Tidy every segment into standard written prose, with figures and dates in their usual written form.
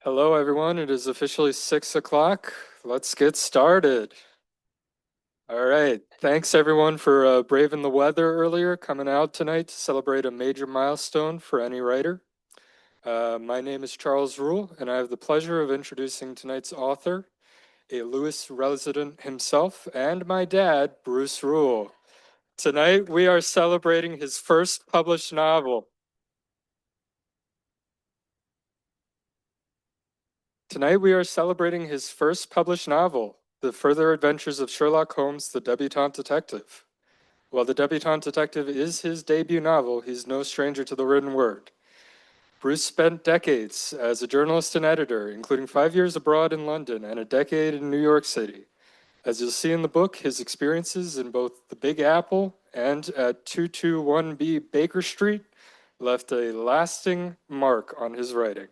Hello, everyone. It is officially 6 o'clock. Let's get started. All right. Thanks, everyone, for braving the weather earlier, coming out tonight to celebrate a major milestone for any writer. My name is Charles Rule, and I have the pleasure of introducing tonight's author, a Lewes resident himself, and my dad, Bruce Rule. Tonight, we are celebrating his first published novel. Tonight we are celebrating his first published novel, The Further Adventures of Sherlock Holmes, the Debutante Detective. While The Debutante Detective is his debut novel, he's no stranger to the written word. Bruce spent decades as a journalist and editor, including 5 years abroad in London and a decade in New York City. As you'll see in the book, his experiences in both the Big Apple and at 221B Baker Street left a lasting mark on his writing.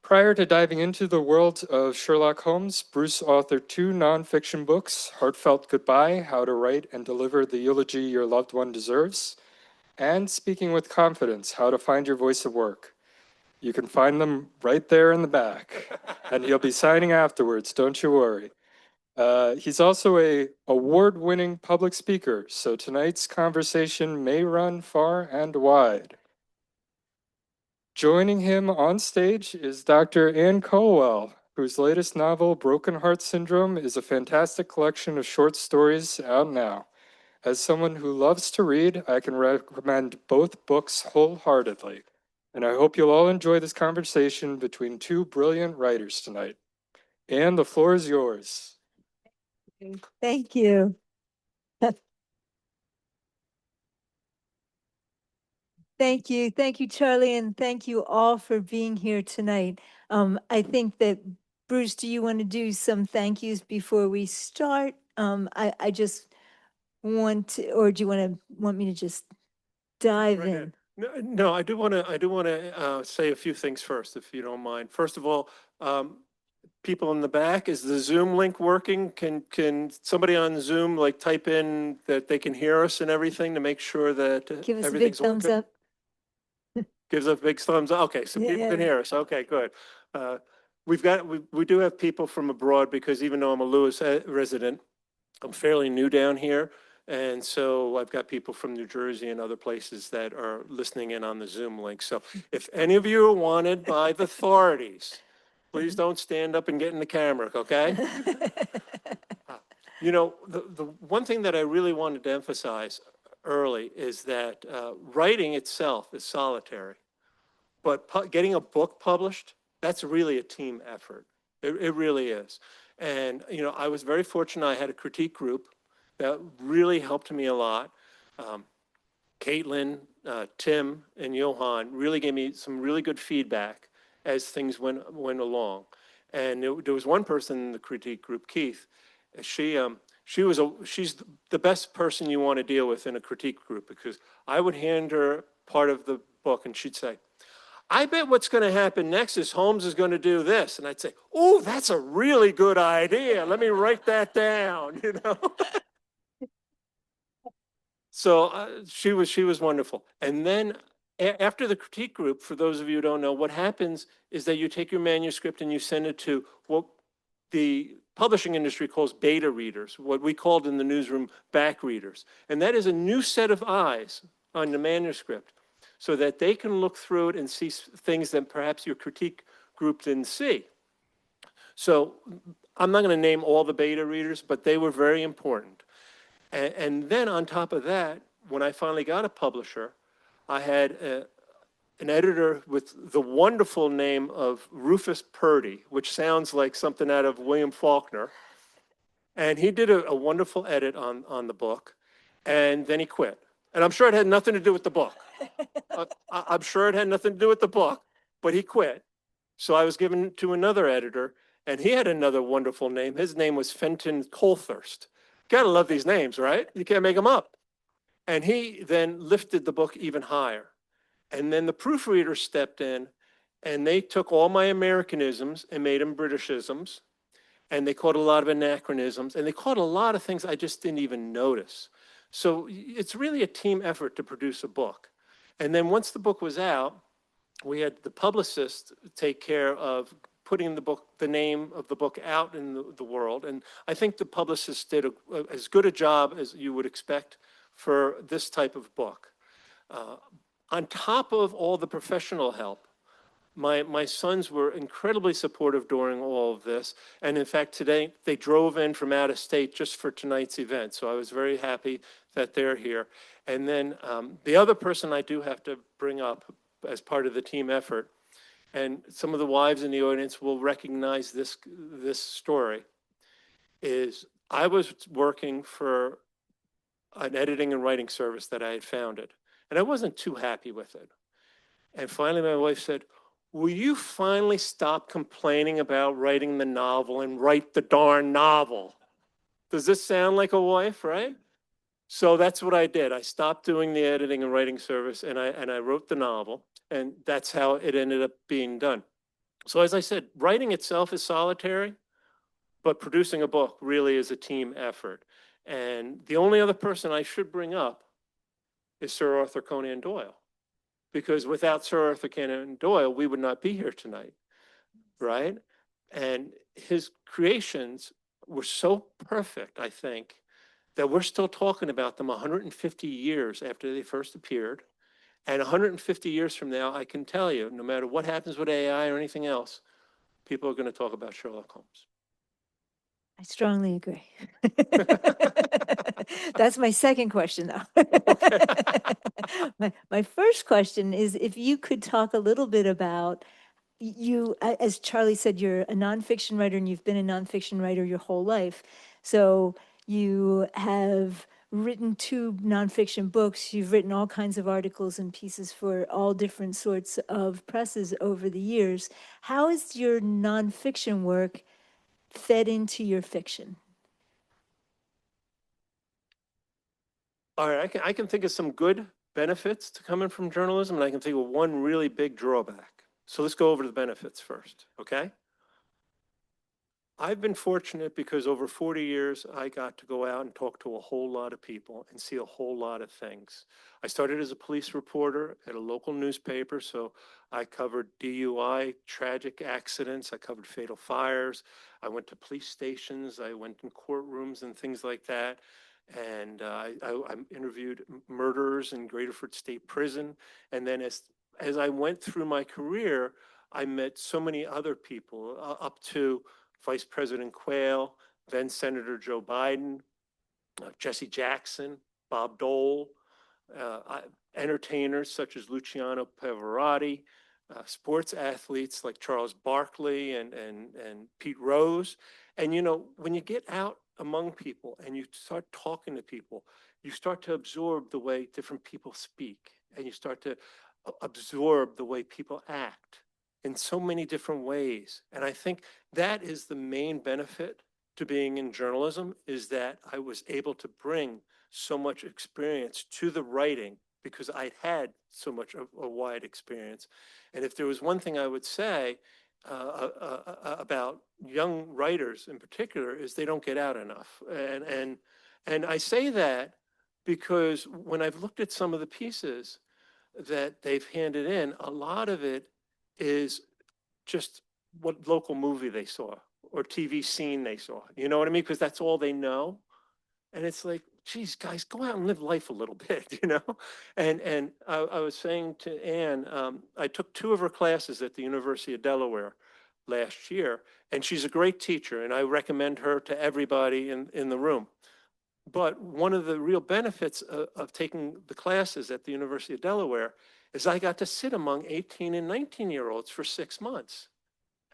Prior to diving into the world of Sherlock Holmes, Bruce authored 2 nonfiction books, Heartfelt Goodbye, How to Write and Deliver the Eulogy Your Loved One Deserves, and Speaking with Confidence, How to Find Your Voice at Work. You can find them right there in the back, and he'll be signing afterwards, don't you worry. He's also a award-winning public speaker, so tonight's conversation may run far and wide. Joining him on stage is Dr. Anne Colwell, whose latest novel, Broken Heart Syndrome, is a fantastic collection of short stories out now. As someone who loves to read, I can recommend both books wholeheartedly, and I hope you'll all enjoy this conversation between 2 brilliant writers tonight. Anne, the floor is yours. Thank you. Thank you. Thank you, Charlie, and thank you all for being here tonight. I think that, Bruce, do you want to do some thank yous before we start? I just want to, or do you want me to just dive Right in? ahead. No, I do want to say a few things first, if you don't mind. First of all, people in the back, is the Zoom link working? Can somebody on Zoom like type in that they can hear us and everything to make sure that Give us a big everything's thumbs working? up. Gives us big thumbs up. Okay, so people can Yeah. hear us. Okay, good. We do have people from abroad because even though I'm a Lewis resident, I'm fairly new down here. And so I've got people from New Jersey and other places that are listening in on the Zoom link. So if any of you are wanted by the authorities, please don't stand up and get in the camera, okay? You know, the one thing that I really wanted to emphasize early is that writing itself is solitary, but getting a book published, that's really a team effort. It really is. And, you know, I was very fortunate. I had a critique group that really helped me a lot. Caitlin, Tim, and Johan really gave me some really good feedback as things went along. And there was one person in the critique group, Keith. She's the best person you want to deal with in a critique group, because I would hand her part of the book and she'd say, I bet what's going to happen next is Holmes is going to do this. And I'd say, oh, that's a really good idea. Let me write that down, you know? So she was wonderful. And then after the critique group, for those of you who don't know, what happens is that you take your manuscript and you send it to what the publishing industry calls beta readers, what we called in the newsroom back readers. And that is a new set of eyes on the manuscript so that they can look through it and see things that perhaps your critique group didn't see. So I'm not going to name all the beta readers, but they were very important. And then on top of that, when I finally got a publisher, I had an editor with the wonderful name of Rufus Purdy, which sounds like something out of William Faulkner. And he did a wonderful edit on the book, and then he quit. And I'm sure it had nothing to do with the book. I'm sure it had nothing to do with the book, but he quit. So I was given to another editor, and he had another wonderful name. His name was Fenton Colthurst. Gotta love these names, right? You can't make them up. And he then lifted the book even higher. And then the proofreader stepped in, and they took all my Americanisms and made them Britishisms. And they caught a lot of anachronisms, and they caught a lot of things I just didn't even notice. So it's really a team effort to produce a book. And then once the book was out, we had the publicist take care of putting the name of the book out in the world. And I think the publicist did as good a job as you would expect for this type of book. On top of all the professional help, my sons were incredibly supportive during all of this. And in fact, today they drove in from out of state just for tonight's event. So I was very happy that they're here. And then the other person I do have to bring up as part of the team effort, and some of the wives in the audience will recognize this story, is I was working for an editing and writing service that I had founded, and I wasn't too happy with it. And finally, my wife said, will you finally stop complaining about writing the novel and write the darn novel? Does this sound like a wife, right? So that's what I did. I stopped doing the editing and writing service, and I wrote the novel, and that's how it ended up being done. So as I said, writing itself is solitary, but producing a book really is a team effort. And the only other person I should bring up is Sir Arthur Conan Doyle, because without Sir Arthur Conan Doyle, we would not be here tonight, right? And his creations were so perfect, I think, that we're still talking about them 150 years after they first appeared. And 150 years from now, I can tell you, no matter what happens with AI or anything else, people are going to talk about Sherlock Holmes. I strongly agree. That's my second question, though. Okay. My first question is if you could talk a little bit about you, as Charlie said, you're a nonfiction writer and you've been a nonfiction writer your whole life. So you have written 2 nonfiction books. You've written all kinds of articles and pieces for all different sorts of presses over the years. How is your nonfiction work fed into your fiction? All right, I can think of some good benefits to coming from journalism, and I can think of one really big drawback. So let's go over the benefits first, okay? I've been fortunate because over 40 years, I got to go out and talk to a whole lot of people and see a whole lot of things. I started as a police reporter at a local newspaper, so I covered DUI, tragic accidents, I covered fatal fires, I went to police stations, I went in courtrooms and things like that. And I interviewed murderers in Graterford State Prison. And then as I went through my career, I met so many other people, up to Vice President Quayle, then Senator Joe Biden, Jesse Jackson, Bob Dole, entertainers such as Luciano Pavarotti, sports athletes like Charles Barkley and Pete Rose. And, you know, when you get out among people and you start talking to people, you start to absorb the way different people speak, and you start to absorb the way people act in so many different ways. And I think that is the main benefit to being in journalism, is that I was able to bring so much experience to the writing because I'd had so much of a wide experience. And if there was one thing I would say about young writers in particular, is they don't get out enough. And I say that because when I've looked at some of the pieces that they've handed in, a lot of it is just what local movie they saw or TV scene they saw. You know what I mean? Because that's all they know. And it's like, geez, guys, go out and live life a little bit, you know? And I was saying to Anne, I took 2 of her classes at the University of Delaware last year, and she's a great teacher, and I recommend her to everybody in the room. But one of the real benefits of taking the classes at the University of Delaware is I got to sit among 18 and 19-year-olds for 6 months.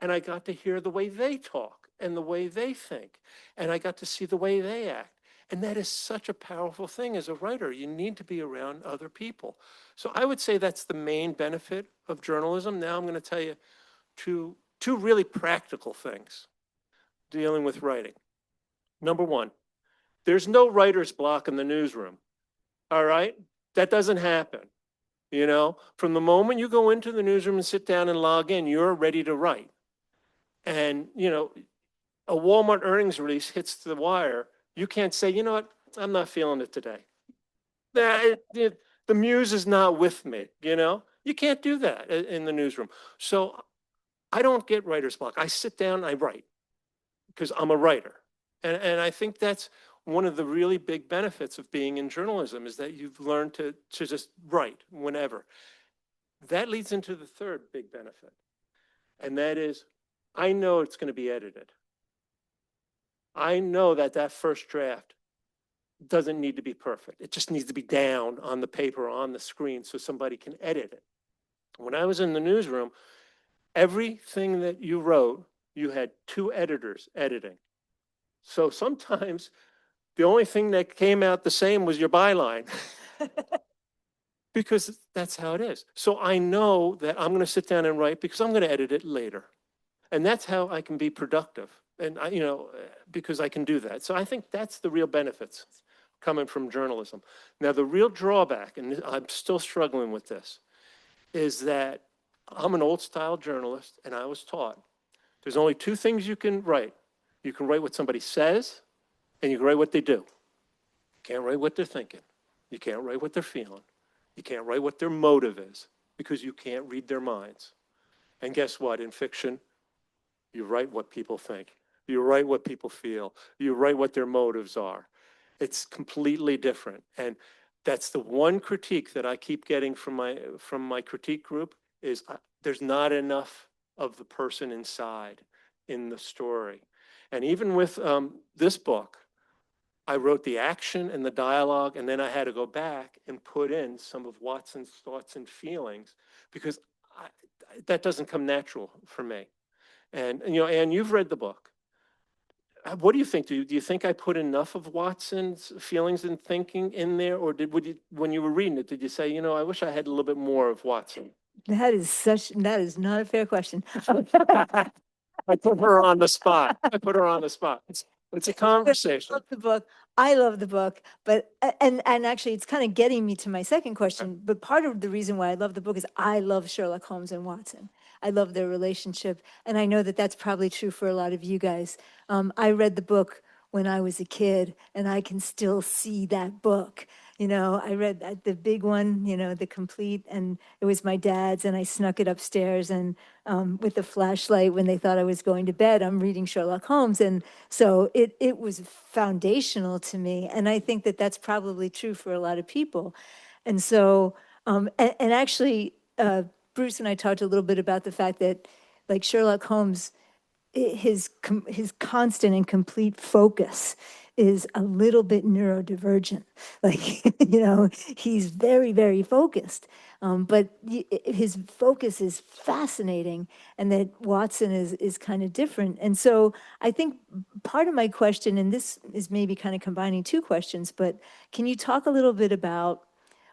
And I got to hear the way they talk and the way they think. And I got to see the way they act. And that is such a powerful thing as a writer. You need to be around other people. So I would say that's the main benefit of journalism. Now I'm going to tell you two really practical things dealing with writing. Number one, there's no writer's block in the newsroom. All right? That doesn't happen. You know, from the moment you go into the newsroom and sit down and log in, you're ready to write. And, you know, a Walmart earnings release hits the wire, you can't say, you know what, I'm not feeling it today. The muse is not with me, you know? You can't do that in the newsroom. So I don't get writer's block. I sit down and I write because I'm a writer. And I think that's one of the really big benefits of being in journalism is that you've learned to just write whenever. That leads into the third big benefit. And that is, I know it's going to be edited. I know that that first draft doesn't need to be perfect. It just needs to be down on the paper or on the screen so somebody can edit it. When I was in the newsroom, everything that you wrote, you had 2 editors editing. So sometimes the only thing that came out the same was your byline. Because that's how it is. So I know that I'm going to sit down and write because I'm going to edit it later. And that's how I can be productive. And I, because I can do that. So I think that's the real benefits coming from journalism. Now, the real drawback, and I'm still struggling with this, is that I'm an old style journalist and I was taught there's only 2 things you can write. You can write what somebody says and you can write what they do. You can't write what they're thinking. You can't write what they're feeling. You can't write what their motive is because you can't read their minds. And guess what? In fiction, you write what people think. You write what people feel. You write what their motives are. It's completely different. And that's the one critique that I keep getting from my critique group is there's not enough of the person inside in the story. And even with this book, I wrote the action and the dialogue, and then I had to go back and put in some of Watson's thoughts and feelings because that doesn't come natural for me. And Anne, you've read the book. What do you think? Do you think I put enough of Watson's feelings and thinking in there, or when you were reading it, did you say, I wish I had a little bit more of Watson? That is not a fair question. I put her on the spot. I put her on the spot. It's a conversation. I love the book. I love the book, but and actually, it's kind of getting me to my second question. But part of the reason why I love the book is I love Sherlock Holmes and Watson. I love their relationship, and I know that that's probably true for a lot of you guys. I read the book when I was a kid, and I can still see that book. I read the big one, the complete, and it was my dad's, and I snuck it upstairs, and with the flashlight when they thought I was going to bed, I'm reading Sherlock Holmes, and so it was foundational to me, and I think that that's probably true for a lot of people, and so and actually, Bruce and I talked a little bit about the fact that, like Sherlock Holmes, his constant and complete focus is a little bit neurodivergent. Like, he's very, very focused. But his focus is fascinating, and that Watson is kind of different. And so I think part of my question, and this is maybe kind of combining 2 questions, but can you talk a little bit about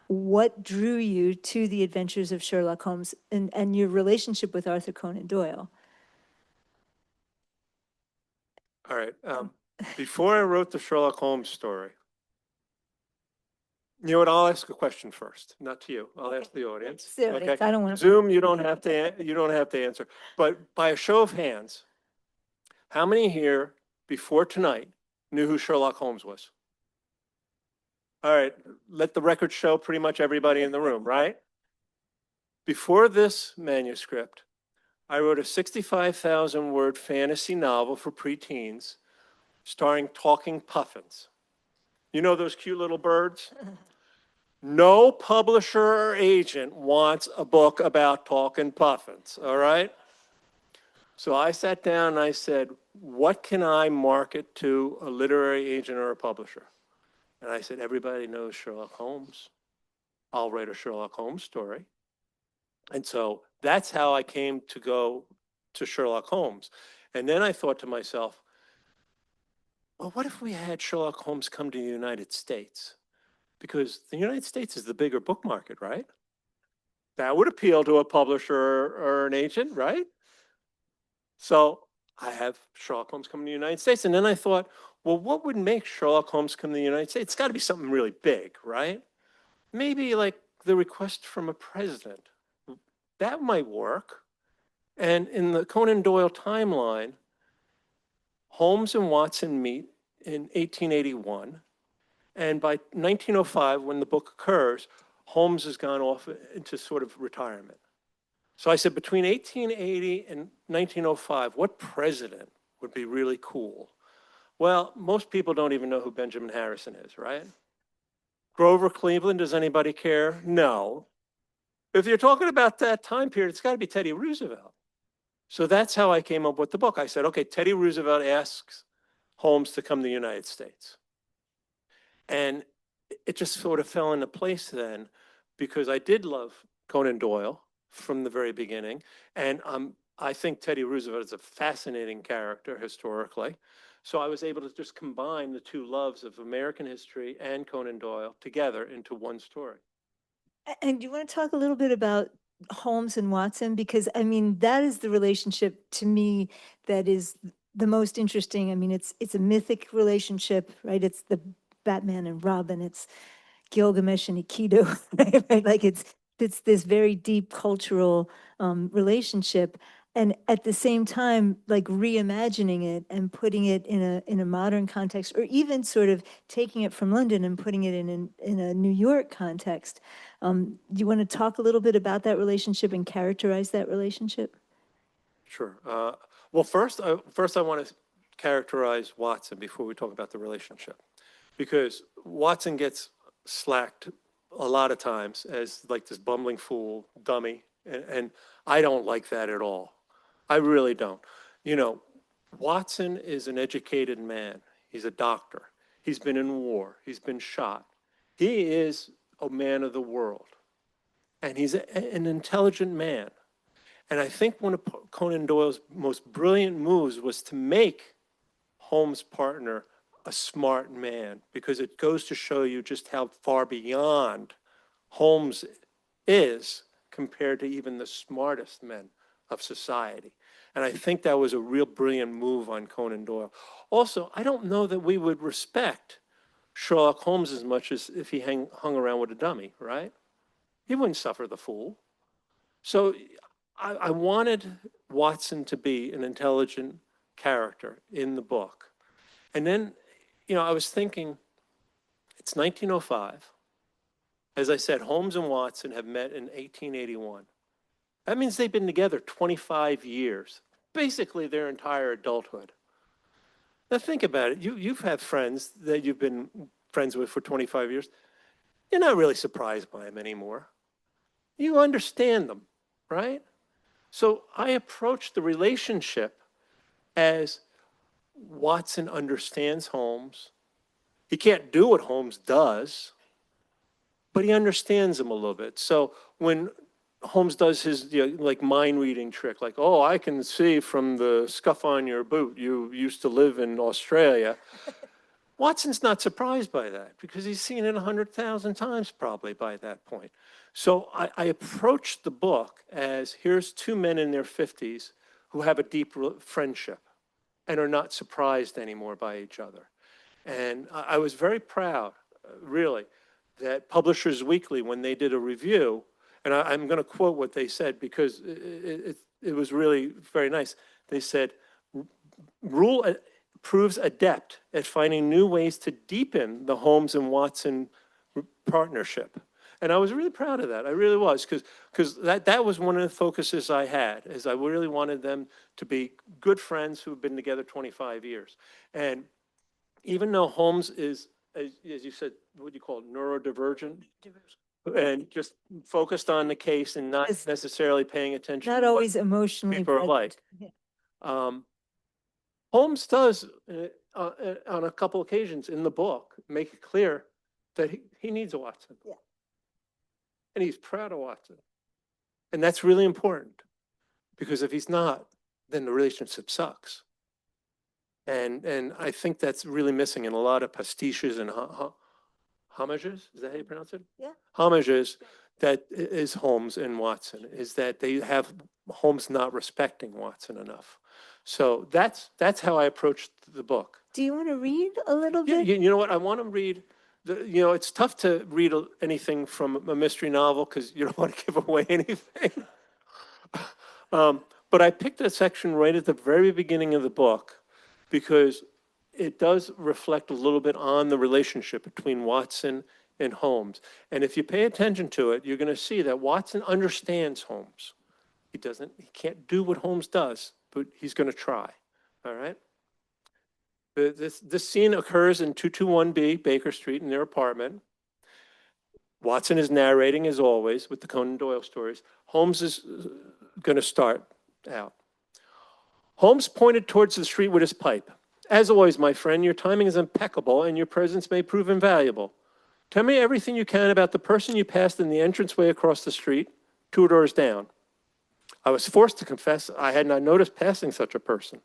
what drew you to the adventures of Sherlock Holmes and your relationship with Arthur Conan Doyle? All right. Before I wrote the Sherlock Holmes story, you know what? I'll ask a question first, not to you. I'll ask the audience. Okay. I don't want to. Zoom, you don't have to answer. But by a show of hands, how many here before tonight knew who Sherlock Holmes was? All right. Let the record show pretty much everybody in the room, right? Before this manuscript, I wrote a 65,000 word fantasy novel for preteens starring talking puffins. You know those cute little birds? No publisher or agent wants a book about talking puffins, all right? So I sat down and I said, what can I market to a literary agent or a publisher? And I said, everybody knows Sherlock Holmes. I'll write a Sherlock Holmes story. And so that's how I came to go to Sherlock Holmes. And then I thought to myself, well, what if we had Sherlock Holmes come to the United States? Because the United States is the bigger book market, right? That would appeal to a publisher or an agent, right? So I have Sherlock Holmes come to the United States. And then I thought, well, what would make Sherlock Holmes come to the United States? It's got to be something really big, right? Maybe like the request from a president. That might work. And in the Conan Doyle timeline, Holmes and Watson meet in 1881. And by 1905, when the book occurs, Holmes has gone off into sort of retirement. So I said, between 1880 and 1905, what president would be really cool? Well, most people don't even know who Benjamin Harrison is, right? Grover Cleveland, does anybody care? No. If you're talking about that time period, it's got to be Teddy Roosevelt. So that's how I came up with the book. I said, okay, Teddy Roosevelt asks Holmes to come to the United States. And it just sort of fell into place then, because I did love Conan Doyle from the very beginning. And I think Teddy Roosevelt is a fascinating character historically. So I was able to just combine the two loves of American history and Conan Doyle together into one story. And do you want to talk a little bit about Holmes and Watson? Because I mean, that is the relationship to me that is the most interesting. I mean, it's a mythic relationship, right? It's the Batman and Robin. It's Gilgamesh and Aikido, right? Like it's this very deep cultural relationship, and at the same time, like reimagining it and putting it in a modern context, or even sort of taking it from London and putting it in a New York context. Do you want to talk a little bit about that relationship and characterize that relationship? Sure. Well, first I want to characterize Watson before we talk about the relationship, because Watson gets slacked a lot of times as like this bumbling fool, dummy, and I don't like that at all. I really don't. You know, Watson is an educated man. He's a doctor. He's been in war. He's been shot. He is a man of the world, and he's an intelligent man. And I think one of Conan Doyle's most brilliant moves was to make Holmes' partner a smart man, because it goes to show you just how far beyond Holmes is compared to even the smartest men of society. And I think that was a real brilliant move on Conan Doyle. Also, I don't know that we would respect Sherlock Holmes as much as if he hung around with a dummy, right? He wouldn't suffer the fool. So I wanted Watson to be an intelligent character in the book. And then, you know, I was thinking, it's 1905. As I said, Holmes and Watson have met in 1881. That means they've been together 25 years, basically their entire adulthood. Now think about it. You've had friends that you've been friends with for 25 years. You're not really surprised by them anymore. You understand them, right? So I approached the relationship as Watson understands Holmes. He can't do what Holmes does, but he understands him a little bit. So when Holmes does his like mind reading trick, like, oh, I can see from the scuff on your boot, you used to live in Australia. Watson's not surprised by that because he's seen it 100,000 times probably by that point. So I approached the book as here's two men in their 50s who have a deep friendship and are not surprised anymore by each other. And I was very proud, really, that Publishers Weekly, when they did a review, and I'm going to quote what they said because it was really very nice. They said, Rule proves adept at finding new ways to deepen the Holmes and Watson partnership. And I was really proud of that. I really was, because that was one of the focuses I had, is I really wanted them to be good friends who have been together 25 years. And even though Holmes is, as you said, what do you call it, neurodivergent? And just focused on the case and not Yes. necessarily paying attention Not to what always emotionally people are present. like. Yeah. Holmes does, on a couple occasions in the book, make it clear that he needs a Watson. Yeah. And he's proud of Watson. And that's really important, because if he's not, then the relationship sucks. And I think that's really missing in a lot of pastiches and homages. Is that how you pronounce it? Yeah. Homages that is Holmes and Watson, is that they have Holmes not respecting Watson enough. So that's how I approached the book. Do you want to read a little Yeah, bit? you know what? I want to read. It's tough to read anything from a mystery novel because you don't want to give away anything. But I picked a section right at the very beginning of the book because it does reflect a little bit on the relationship between Watson in Holmes. And if you pay attention to it, you're going to see that Watson understands Holmes. He can't do what Holmes does, but he's going to try. All right? This scene occurs in 221B Baker Street in their apartment. Watson is narrating, as always, with the Conan Doyle stories. Holmes is going to start out. Holmes pointed towards the street with his pipe. As always, my friend, your timing is impeccable and your presence may prove invaluable. Tell me everything you can about the person you passed in the entranceway across the street, 2 doors down. I was forced to confess I had not noticed passing such a person.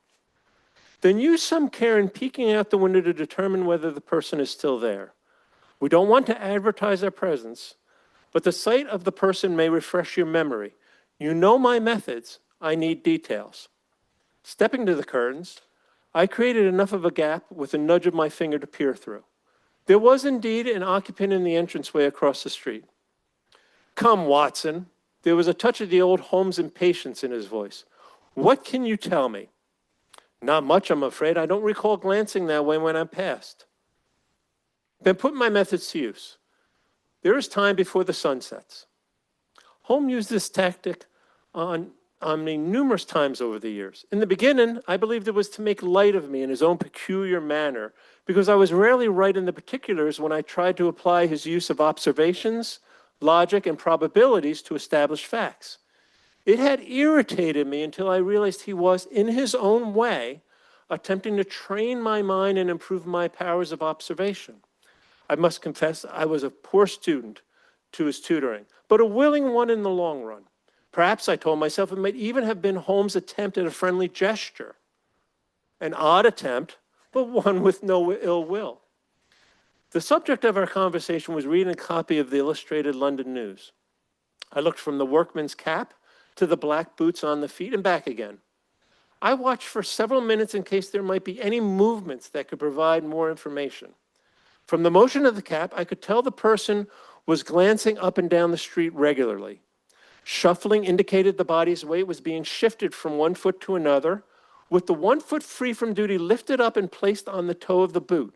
Then use some care in peeking out the window to determine whether the person is still there. We don't want to advertise our presence, but the sight of the person may refresh your memory. You know my methods. I need details. Stepping to the curtains, I created enough of a gap with a nudge of my finger to peer through. There was indeed an occupant in the entranceway across the street. Come, Watson. There was a touch of the old Holmes impatience in his voice. What can you tell me? Not much, I'm afraid. I don't recall glancing that way when I passed. Then put my methods to use. There is time before the sun sets. Holmes used this tactic on me numerous times over the years. In the beginning, I believed it was to make light of me in his own peculiar manner, because I was rarely right in the particulars when I tried to apply his use of observations, logic, and probabilities to establish facts. It had irritated me until I realized he was, in his own way, attempting to train my mind and improve my powers of observation. I must confess I was a poor student to his tutoring, but a willing one in the long run. Perhaps, I told myself, it might even have been Holmes' attempt at a friendly gesture. An odd attempt, but one with no ill will. The subject of our conversation was reading a copy of the Illustrated London News. I looked from the workman's cap to the black boots on the feet and back again. I watched for several minutes in case there might be any movements that could provide more information. From the motion of the cap, I could tell the person was glancing up and down the street regularly. Shuffling indicated the body's weight was being shifted from one foot to another, with the one foot free from duty lifted up and placed on the toe of the boot.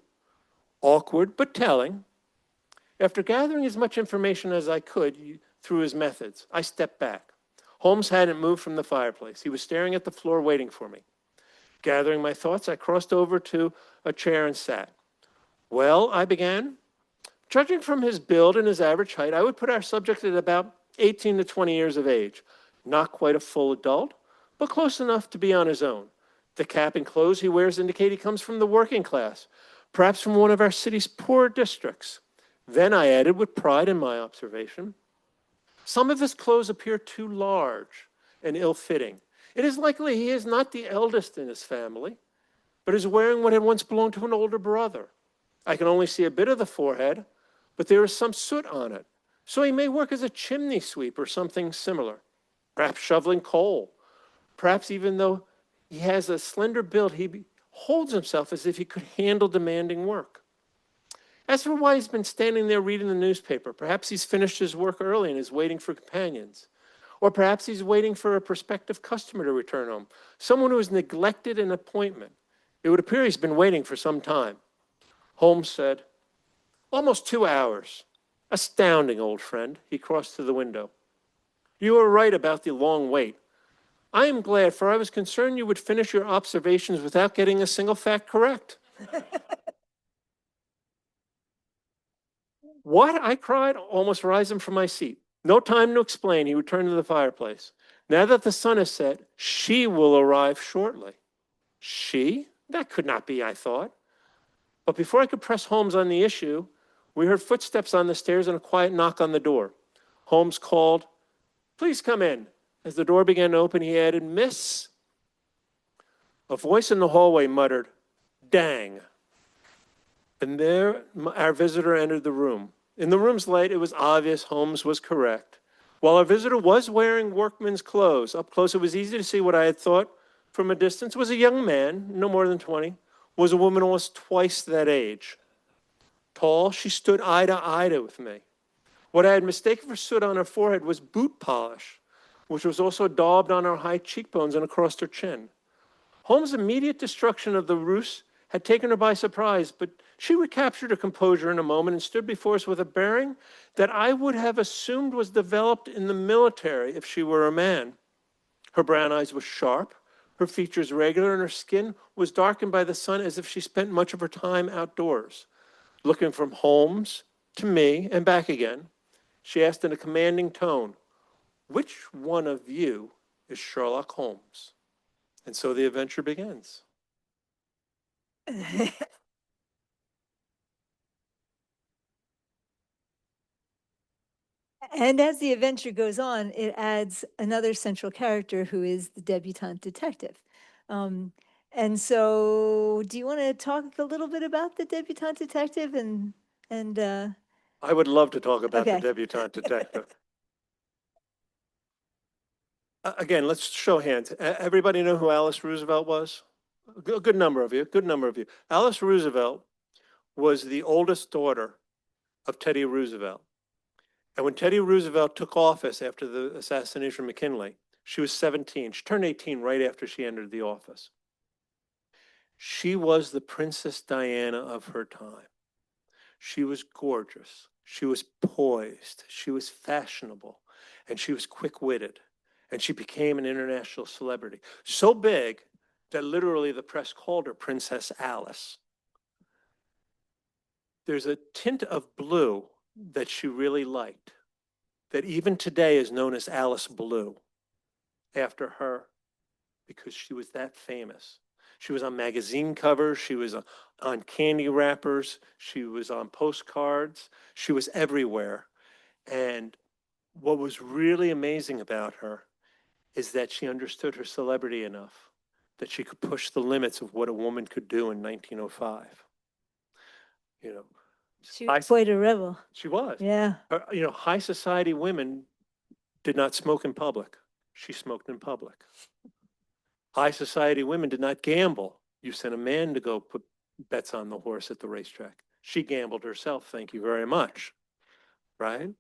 Awkward, but telling. After gathering as much information as I could through his methods, I stepped back. Holmes hadn't moved from the fireplace. He was staring at the floor waiting for me. Gathering my thoughts, I crossed over to a chair and sat. Well, I began. Judging from his build and his average height, I would put our subject at about 18 to 20 years of age. Not quite a full adult, but close enough to be on his own. The cap and clothes he wears indicate he comes from the working class, perhaps from one of our city's poorer districts. Then I added with pride in my observation, some of his clothes appear too large and ill-fitting. It is likely he is not the eldest in his family, but is wearing what had once belonged to an older brother. I can only see a bit of the forehead, but there is some soot on it. So he may work as a chimney sweep or something similar, perhaps shoveling coal. Perhaps even though he has a slender build, he holds himself as if he could handle demanding work. As for why he's been standing there reading the newspaper, perhaps he's finished his work early and is waiting for companions. Or perhaps he's waiting for a prospective customer to return home, someone who has neglected an appointment. It would appear he's been waiting for some time. Holmes said, almost 2 hours. Astounding, old friend. He crossed to the window. You are right about the long wait. I am glad, for I was concerned you would finish your observations without getting a single fact correct. What? I cried, almost rising from my seat. No time to explain. He returned to the fireplace. Now that the sun has set, she will arrive shortly. She? That could not be, I thought. But before I could press Holmes on the issue, we heard footsteps on the stairs and a quiet knock on the door. Holmes called, please come in. As the door began to open, he added, Miss. A voice in the hallway muttered, dang. And there our visitor entered the room. In the room's light, it was obvious Holmes was correct. While our visitor was wearing workman's clothes, up close it was easy to see what I had thought from a distance was a young man, no more than 20, was a woman almost twice that age. Tall, she stood eye to eye with me. What I had mistaken for soot on her forehead was boot polish, which was also daubed on her high cheekbones and across her chin. Holmes' immediate destruction of the ruse had taken her by surprise, but she recaptured her composure in a moment and stood before us with a bearing that I would have assumed was developed in the military if she were a man. Her brown eyes were sharp, her features regular, and her skin was darkened by the sun as if she spent much of her time outdoors. Looking from Holmes to me and back again, she asked in a commanding tone, "Which one of you is Sherlock Holmes?" And so the adventure begins. And as the adventure goes on, it adds another central character who is the debutante detective. And so, do you want to talk a little bit about the debutante detective and I would love to talk about the okay. debutante detective. Again, let's show hands. Everybody know who Alice Roosevelt was? A good number of you, good number of you. Alice Roosevelt was the oldest daughter of Teddy Roosevelt. And when Teddy Roosevelt took office after the assassination of McKinley, she was 17. She turned 18 right after she entered the office. She was the Princess Diana of her time. She was gorgeous. She was poised. She was fashionable. And she was quick-witted. And she became an international celebrity. So big that literally the press called her Princess Alice. There's a tint of blue that she really liked, that even today is known as Alice Blue, after her, because she was that famous. She was on magazine covers, she was on candy wrappers, she was on postcards, she was everywhere. And what was really amazing about her is that she understood her celebrity enough that she could push the limits of what a woman could do in 1905. You know, She was quite a rebel. she was. Yeah. High society women did not smoke in public. She smoked in public. High society women did not gamble. You sent a man to go put bets on the horse at the racetrack. She gambled herself, thank you very much, right?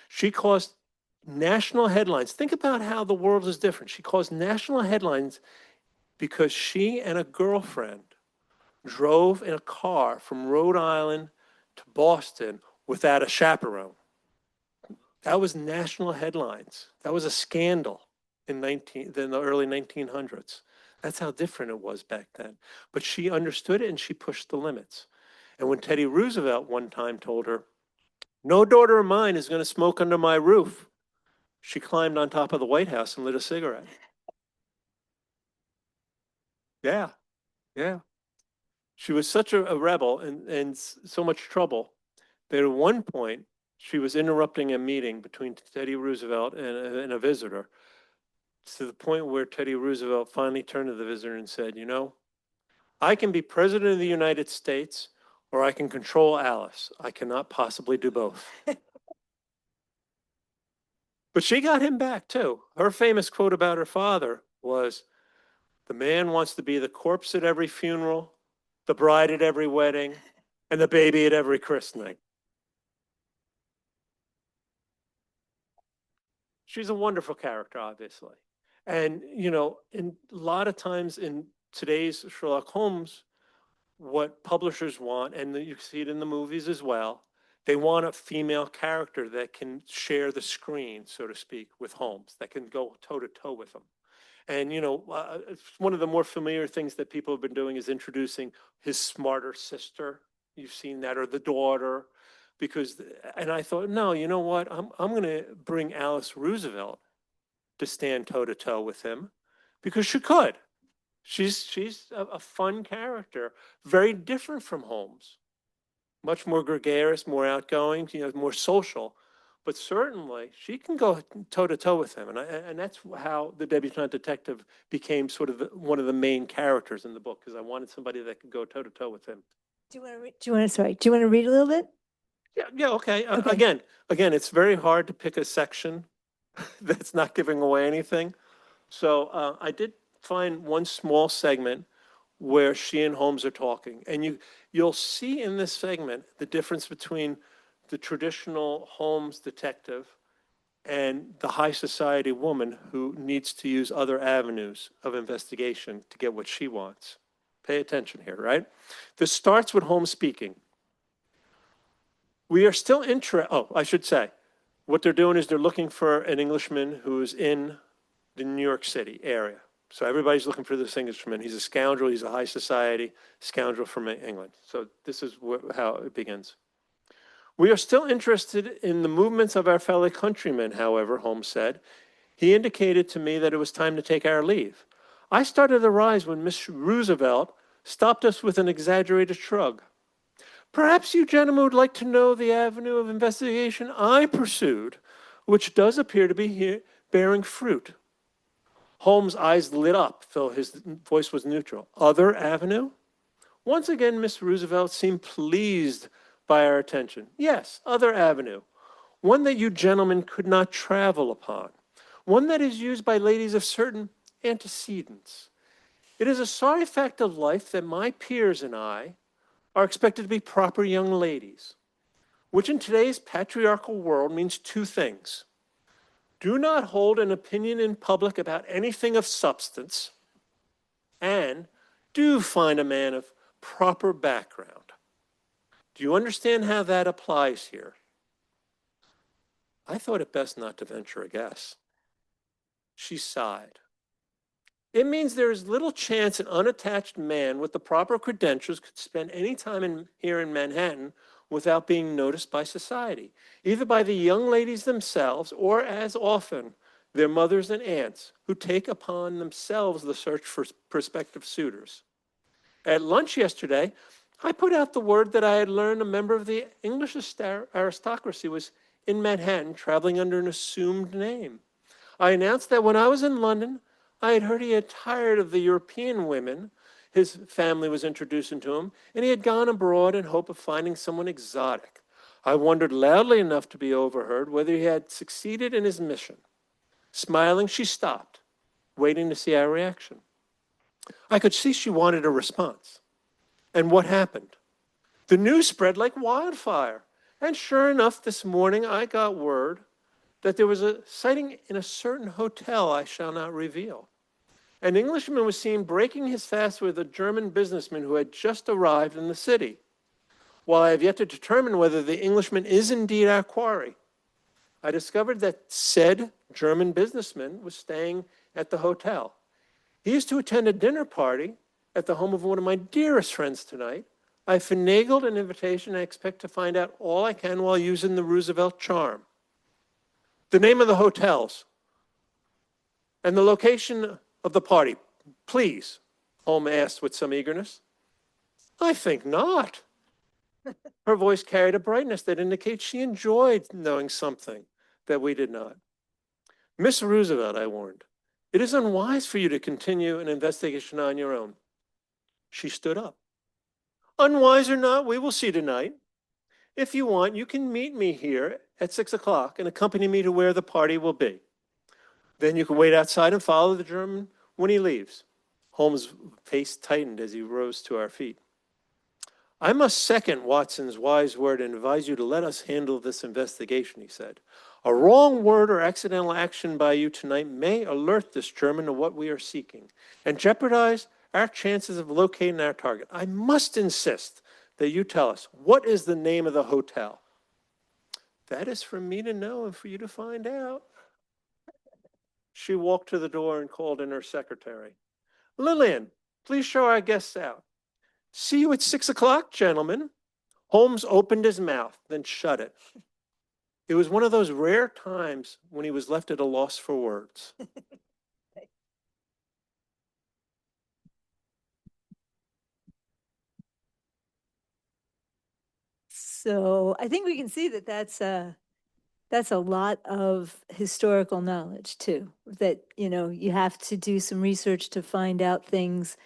She caused national headlines. Think about how the world is different. She caused national headlines because she and a girlfriend drove in a car from Rhode Island to Boston without a chaperone. That was national headlines. That was a scandal in the early 1900s. That's how different it was back then. But she understood it and she pushed the limits. And when Teddy Roosevelt one time told her, "No daughter of mine is going to smoke under my roof," she climbed on top of the White House and lit a cigarette. Yeah, yeah. She was such a rebel and so much trouble that at one point she was interrupting a meeting between Teddy Roosevelt and a visitor, to the point where Teddy Roosevelt finally turned to the visitor and said, "I can be president of the United States or I can control Alice. I cannot possibly do both." But she got him back too. Her famous quote about her father was, "The man wants to be the corpse at every funeral, the bride at every wedding, and the baby at every christening." She's a wonderful character, obviously. And, in a lot of times in today's Sherlock Holmes, what publishers want, and you see it in the movies as well, they want a female character that can share the screen, so to speak, with Holmes, that can go toe to toe with him. And, one of the more familiar things that people have been doing is introducing his smarter sister. You've seen that, or the daughter, and I thought, no, you know what? I'm going to bring Alice Roosevelt to stand toe to toe with him because she could. She's a fun character, very different from Holmes, much more gregarious, more outgoing, more social, but certainly she can go toe to toe with him, and that's how the debutante detective became sort of one of the main characters in the book, because I wanted somebody that could go toe to toe with him. Do you want to read a little bit? Yeah, okay. Okay. Again, it's very hard to pick a section that's not giving away anything. So I did find one small segment where she and Holmes are talking, and you'll see in this segment the difference between the traditional Holmes detective and the high society woman who needs to use other avenues of investigation to get what she wants. Pay attention here, right? This starts with Holmes speaking. We are still I should say, what they're doing is they're looking for an Englishman who's in the New York City area. So everybody's looking for this Englishman. He's a scoundrel. He's a high society scoundrel from England. So this is how it begins. We are still interested in the movements of our fellow countrymen, however, Holmes said. He indicated to me that it was time to take our leave. I started to rise when Miss Roosevelt stopped us with an exaggerated shrug. Perhaps you gentlemen would like to know the avenue of investigation I pursued, which does appear to be bearing fruit. Holmes' eyes lit up, though his voice was neutral. Other avenue? Once again, Miss Roosevelt seemed pleased by our attention. Yes, other avenue. One that you gentlemen could not travel upon. One that is used by ladies of certain antecedents. It is a sorry fact of life that my peers and I are expected to be proper young ladies, which in today's patriarchal world means two things. Do not hold an opinion in public about anything of substance, and do find a man of proper background. Do you understand how that applies here? I thought it best not to venture a guess. She sighed. It means there is little chance an unattached man with the proper credentials could spend any time here in Manhattan without being noticed by society, either by the young ladies themselves or, as often, their mothers and aunts, who take upon themselves the search for prospective suitors. At lunch yesterday, I put out the word that I had learned a member of the English aristocracy was in Manhattan traveling under an assumed name. I announced that when I was in London, I had heard he had tired of the European women his family was introducing to him, and he had gone abroad in hope of finding someone exotic. I wondered loudly enough to be overheard whether he had succeeded in his mission. Smiling, she stopped, waiting to see our reaction. I could see she wanted a response. And what happened? The news spread like wildfire. And sure enough, this morning I got word that there was a sighting in a certain hotel I shall not reveal. An Englishman was seen breaking his fast with a German businessman who had just arrived in the city. While I have yet to determine whether the Englishman is indeed our quarry, I discovered that said German businessman was staying at the hotel. He is to attend a dinner party at the home of one of my dearest friends tonight. I finagled an invitation and expect to find out all I can while using the Roosevelt charm. The name of the hotels and the location of the party, please, Holmes asked with some eagerness. I think not. Her voice carried a brightness that indicates she enjoyed knowing something that we did not. Miss Roosevelt, I warned, it is unwise for you to continue an investigation on your own. She stood up. Unwise or not, we will see tonight. If you want, you can meet me here at 6 o'clock and accompany me to where the party will be. Then you can wait outside and follow the German when he leaves. Holmes' face tightened as he rose to our feet. I must second Watson's wise word and advise you to let us handle this investigation, he said. A wrong word or accidental action by you tonight may alert this German to what we are seeking and jeopardize our chances of locating our target. I must insist that you tell us, what is the name of the hotel? That is for me to know and for you to find out. She walked to the door and called in her secretary. Lillian, please show our guests out. See you at 6 o'clock, gentlemen. Holmes opened his mouth, then shut it. It was one of those rare times when he was left at a loss for words. So I think we can see that that's a lot of historical knowledge too, that, you know, you have to do some research to find out things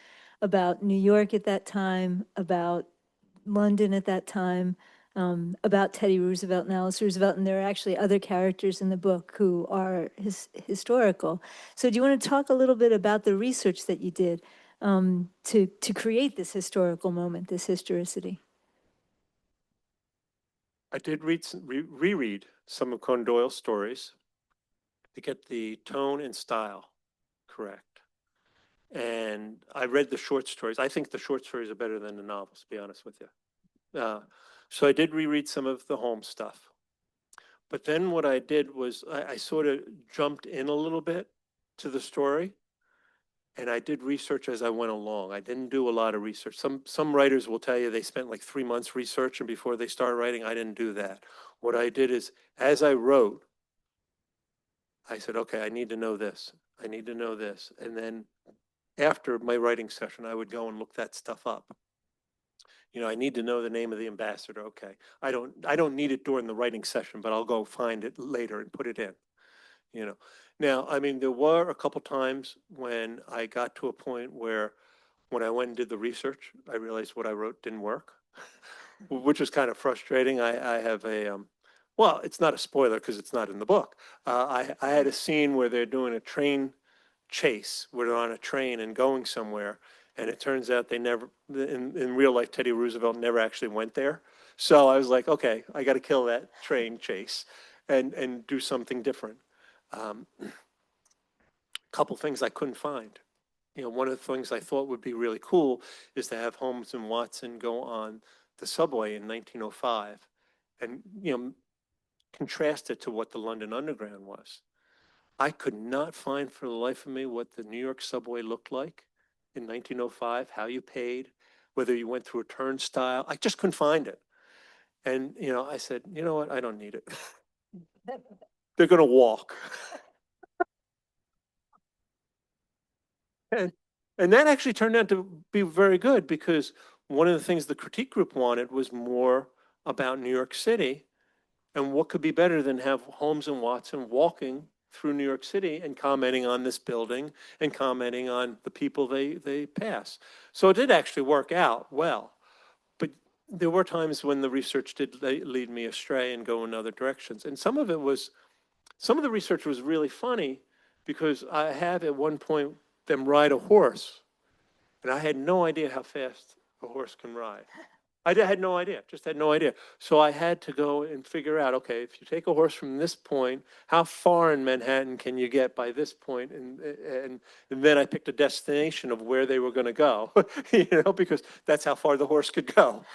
about New York at that time, about London at that time, about Teddy Roosevelt and Alice Roosevelt, and there are actually other characters in the book who are historical. So do you want to talk a little bit about the research that you did to create this historical moment, this historicity? I did reread some of Conan Doyle's stories to get the tone and style correct. And I read the short stories. I think the short stories are better than the novels, to be honest with you. So I did reread some of the Holmes stuff. But then what I did was I sort of jumped in a little bit to the story, and I did research as I went along. I didn't do a lot of research. Some writers will tell you they spent like 3 months researching before they start writing. I didn't do that. What I did is, as I wrote, I said, okay, I need to know this. I need to know this. And then after my writing session, I would go and look that stuff up. You know, I need to know the name of the ambassador. Okay. I don't need it during the writing session, but I'll go find it later and put it in, you know. Now, I mean, there were a couple times when I got to a point where when I went and did the research, I realized what I wrote didn't work, which was kind of frustrating. I have well, it's not a spoiler because it's not in the book. I had a scene where they're doing a train chase, where they're on a train and going somewhere, and it turns out they never, in real life, Teddy Roosevelt never actually went there. So I was like, okay, I got to kill that train chase and do something different. Couple things I couldn't find. You know, one of the things I thought would be really cool is to have Holmes and Watson go on the subway in 1905 and, you know, contrast it to what the London Underground was. I could not find for the life of me what the New York subway looked like in 1905, how you paid, whether you went through a turnstile. I just couldn't find it. And, you know, I said, you know what? I don't need it. They're going to walk. And, and that actually turned out to be very good because one of the things the critique group wanted was more about New York City. And what could be better than have Holmes and Watson walking through New York City and commenting on this building and commenting on the people they pass. So it did actually work out well. But there were times when the research did lead me astray and go in other directions. And some of the research was really funny because I had at one point them ride a horse, and I had no idea how fast a horse can ride. I had no idea, just had no idea. So I had to go and figure out, okay, if you take a horse from this point, how far in Manhattan can you get by this point? And then I picked a destination of where they were going to go, you know, because that's how far the horse could go.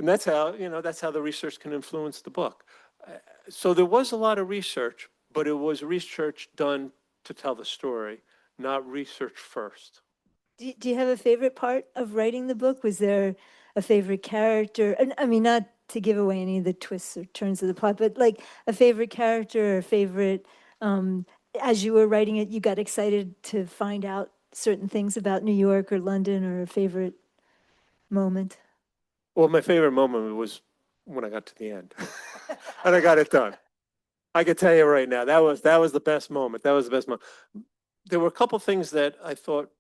And that's how, you know, that's how the research can influence the book. So there was a lot of research, but it was research done to tell the story, not research first. Do you have a favorite part of writing the book? Was there a favorite character? And I mean, not to give away any of the twists or turns of the plot, but like a favorite character or favorite, as you were writing it, you got excited to find out certain things about New York or London, or a favorite moment? Well, my favorite moment was when I got to the end and I got it done. I can tell you right now, that was the best moment. That was the best moment. There were a couple things that I thought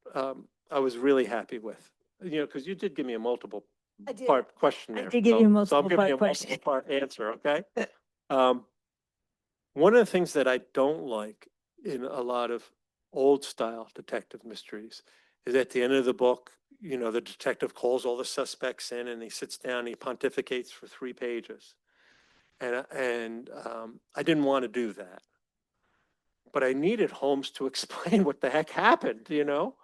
I was really happy with, you know, because you did give me a multiple I did. part question I there. did give you a So I'm multiple giving you part a question. multiple part answer, okay? One of the things that I don't like in a lot of old style detective mysteries is at the end of the book, you know, the detective calls all the suspects in and he sits down and he pontificates for 3 pages. And I didn't want to do that. But I needed Holmes to explain what the heck happened, you know?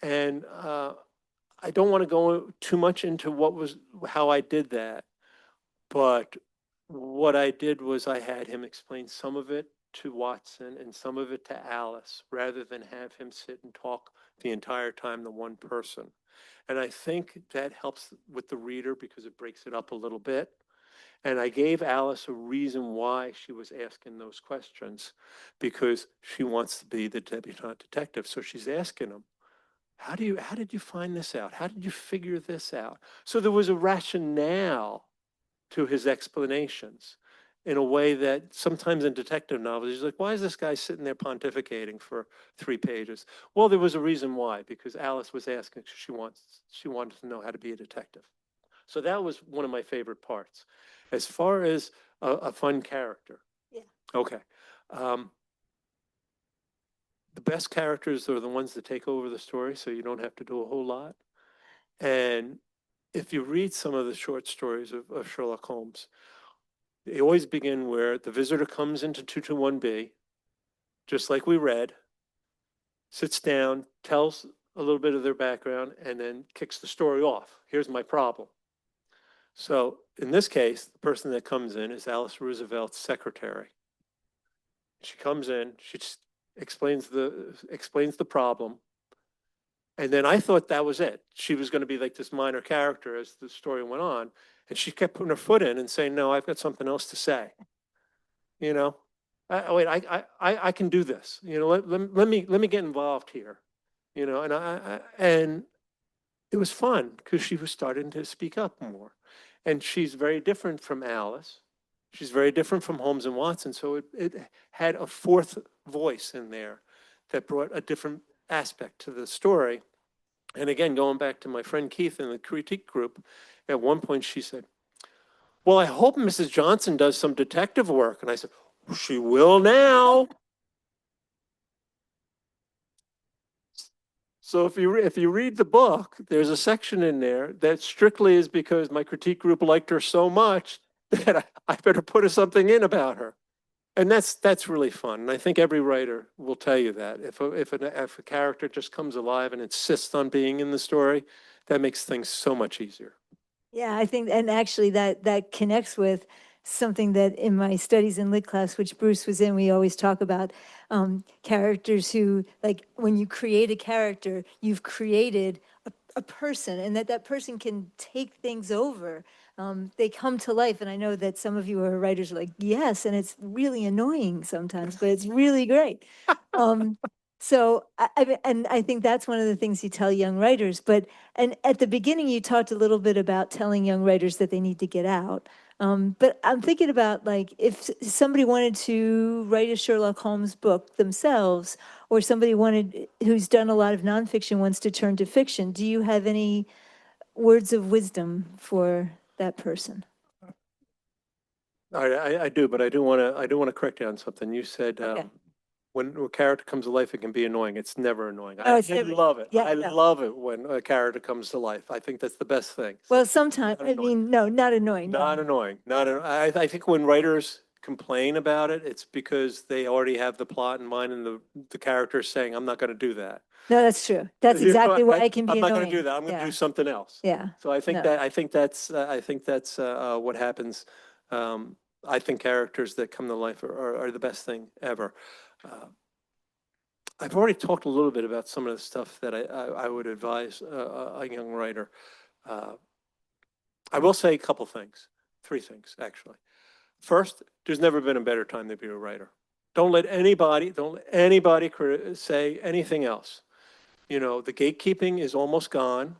And I don't want to go too much into how I did that. But what I did was I had him explain some of it to Watson and some of it to Alice rather than have him sit and talk the entire time to one person. And I think that helps with the reader because it breaks it up a little bit. And I gave Alice a reason why she was asking those questions because she wants to be the debutante detective. So she's asking him, how did you find this out? How did you figure this out? So there was a rationale to his explanations in a way that sometimes in detective novels, he's like, why is this guy sitting there pontificating for 3 pages? Well, there was a reason why, because Alice was asking, she wanted to know how to be a detective. So that was one of my favorite parts. As far as a fun character. Yeah. Okay. The best characters are the ones that take over the story, so you don't have to do a whole lot. And if you read some of the short stories of Sherlock Holmes, they always begin where the visitor comes into 221B, just like we read, sits down, tells a little bit of their background, and then kicks the story off. Here's my problem. So in this case, the person that comes in is Alice Roosevelt's secretary. She comes in, she just explains the problem. And then I thought that was it. She was going to be like this minor character as the story went on. And she kept putting her foot in and saying, no, I've got something else to say. You know, wait, I can do this. You know, let me get involved here. You know, and it was fun because she was starting to speak up more. And she's very different from Alice. She's very different from Holmes and Watson. So it had a fourth voice in there that brought a different aspect to the story. And again, going back to my friend Keith in the critique group, at one point she said, well, I hope Mrs. Johnson does some detective work. And I said, well, she will now. So if you read the book, there's a section in there that strictly is because my critique group liked her so much that I better put something in about her. And that's really fun. And I think every writer will tell you that. If a character just comes alive and insists on being in the story, that makes things so much easier. Yeah, I think, and actually that connects with something that in my studies in lit class, which Bruce was in, we always talk about characters who, like, when you create a character, you've created a person, and that person can take things over. They come to life, and I know that some of you are writers are like, yes, and it's really annoying sometimes, but it's really great. So, and I think that's one of the things you tell young writers. But, and at the beginning, you talked a little bit about telling young writers that they need to get out. But I'm thinking about, like, if somebody wanted to write a Sherlock Holmes book themselves, or somebody who's done a lot of nonfiction wants to turn to fiction, do you have any words of wisdom for that person? I do, but I do want to correct you on something. You said Okay. when a character comes to life, it can be annoying. It's never annoying. Oh, I it's never- love it. yeah, I no. love it when a character comes to life. I think that's the best thing. Well, sometimes, Not I annoying. mean, no, not annoying. No. Not annoying. I think when writers complain about it, it's because they already have the plot in mind and the character is saying, I'm not going to do that. No, that's true. That's You know, exactly why it can be I'm not annoying. going to do that. I'm going to do something else. Yeah. So I think No. I think that's what happens. I think characters that come to life are the best thing ever. I've already talked a little bit about some of the stuff that I would advise a young writer. I will say a couple things, 3 things actually. First, there's never been a better time to be a writer. Don't let anybody say anything else. You know, the gatekeeping is almost gone.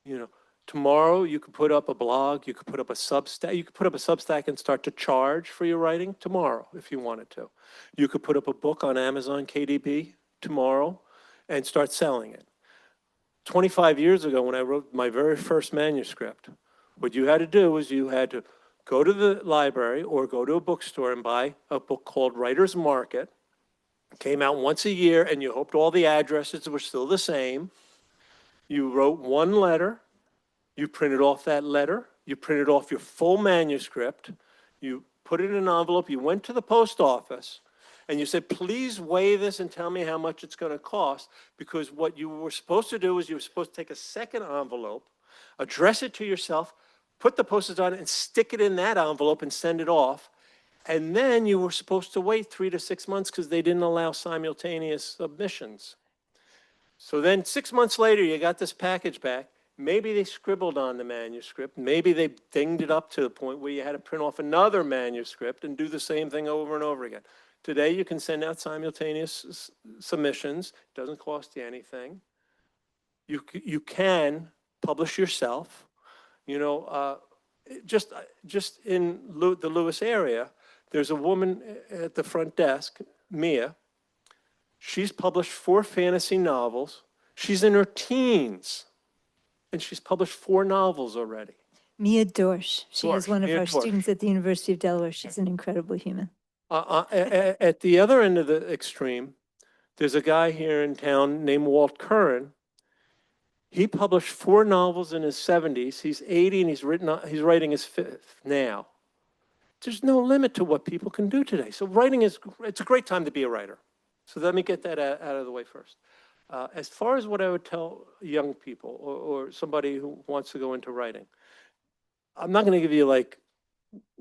You know, tomorrow you could put up a blog, you could put up a Substack and start to charge for your writing tomorrow if you wanted to. You could put up a book on Amazon KDP tomorrow and start selling it. 25 years ago when I wrote my very first manuscript, what you had to do was you had to go to the library or go to a bookstore and buy a book called Writer's Market. It came out once a year and you hoped all the addresses were still the same. You wrote one letter, you printed off that letter, you printed off your full manuscript, you put it in an envelope, you went to the post office, and you said, please weigh this and tell me how much it's going to cost, because what you were supposed to do is you were supposed to take a second envelope, address it to yourself, put the postage on it, and stick it in that envelope and send it off. And then you were supposed to wait 3 to 6 months because they didn't allow simultaneous submissions. So then 6 months later, you got this package back. Maybe they scribbled on the manuscript. Maybe they dinged it up to the point where you had to print off another manuscript and do the same thing over and over again. Today, you can send out simultaneous submissions. It doesn't cost you anything. You can publish yourself. You know, just in the Lewes area, there's a woman at the front desk, Mia. She's published 4 fantasy novels. She's in her teens, and she's published 4 novels already. Mia Dorsch. She is one of Mia our Dorsch. students at the University of Delaware. She's an incredible human. At the other end of the extreme, there's a guy here in town named Walt Curran. He published 4 novels in his 70s. He's 80 and he's writing his 5th now. There's no limit to what people can do today. So it's a great time to be a writer. So let me get that out of the way first. As far as what I would tell young people or somebody who wants to go into writing, I'm not going to give you like,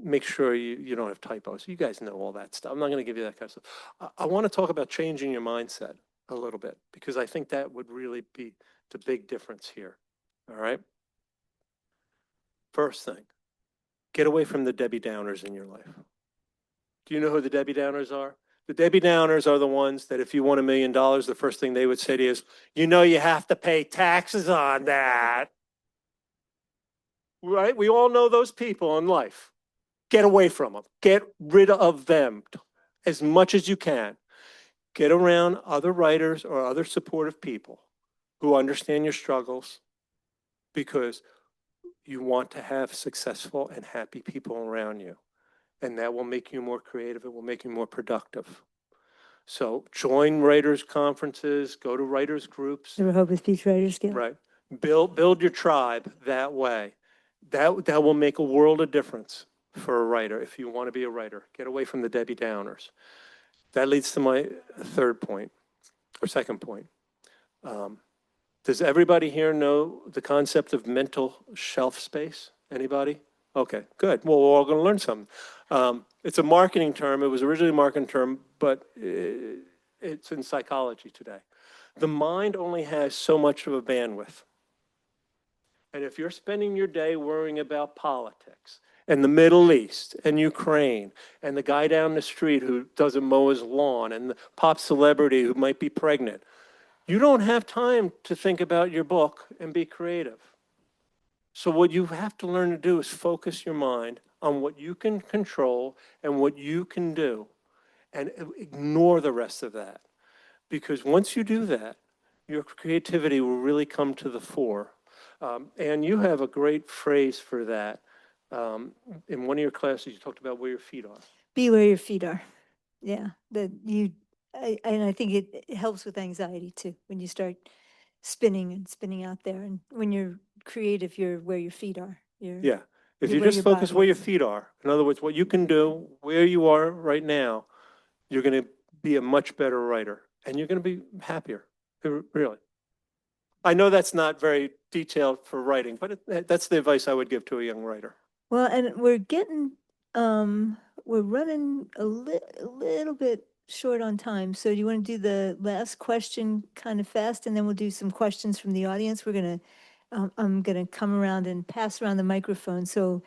make sure you don't have typos. You guys know all that stuff. I'm not going to give you that kind of stuff. I want to talk about changing your mindset a little bit because I think that would really be the big difference here. All right. First thing, get away from the Debbie Downers in your life. Do you know who the Debbie Downers are? The Debbie Downers are the ones that if you won $1 million, the first thing they would say to you is, you know, you have to pay taxes on that. Right? We all know those people in life. Get away from them. Get rid of them as much as you can. Get around other writers or other supportive people who understand your struggles because you want to have successful and happy people around you. And that will make you more creative. It will make you more productive. So join writers' conferences, go to writers' groups. The Rehoboth Beach Writers Guild. Right. Build your tribe that way. That will make a world of difference for a writer if you want to be a writer. Get away from the Debbie Downers. That leads to my third point or second point. Does everybody here know the concept of mental shelf space? Anybody? Okay, good. Well, we're all going to learn something. It's a marketing term. It was originally a marketing term, but it's in psychology today. The mind only has so much of a bandwidth. And if you're spending your day worrying about politics and the Middle East and Ukraine and the guy down the street who doesn't mow his lawn and the pop celebrity who might be pregnant, you don't have time to think about your book and be creative. So what you have to learn to do is focus your mind on what you can control and what you can do and ignore the rest of that. Because once you do that, your creativity will really come to the fore. And you have a great phrase for that. In one of your classes, you talked about where your feet are. Be where your feet are. Yeah, and I think it helps with anxiety too, when you start spinning out there. And when you're creative, you're where your feet are. Yeah. If you're you where just your focus body where your is. feet are, in other words, what you can do, where you are right now, you're going to be a much better writer and you're going to be happier. Really. I know that's not very detailed for writing, but that's the advice I would give to a young writer. Well, and we're running a little bit short on time. So do you want to do the last question kind of fast, and then we'll do some questions from the audience? I'm gonna come around and pass around the microphone. So,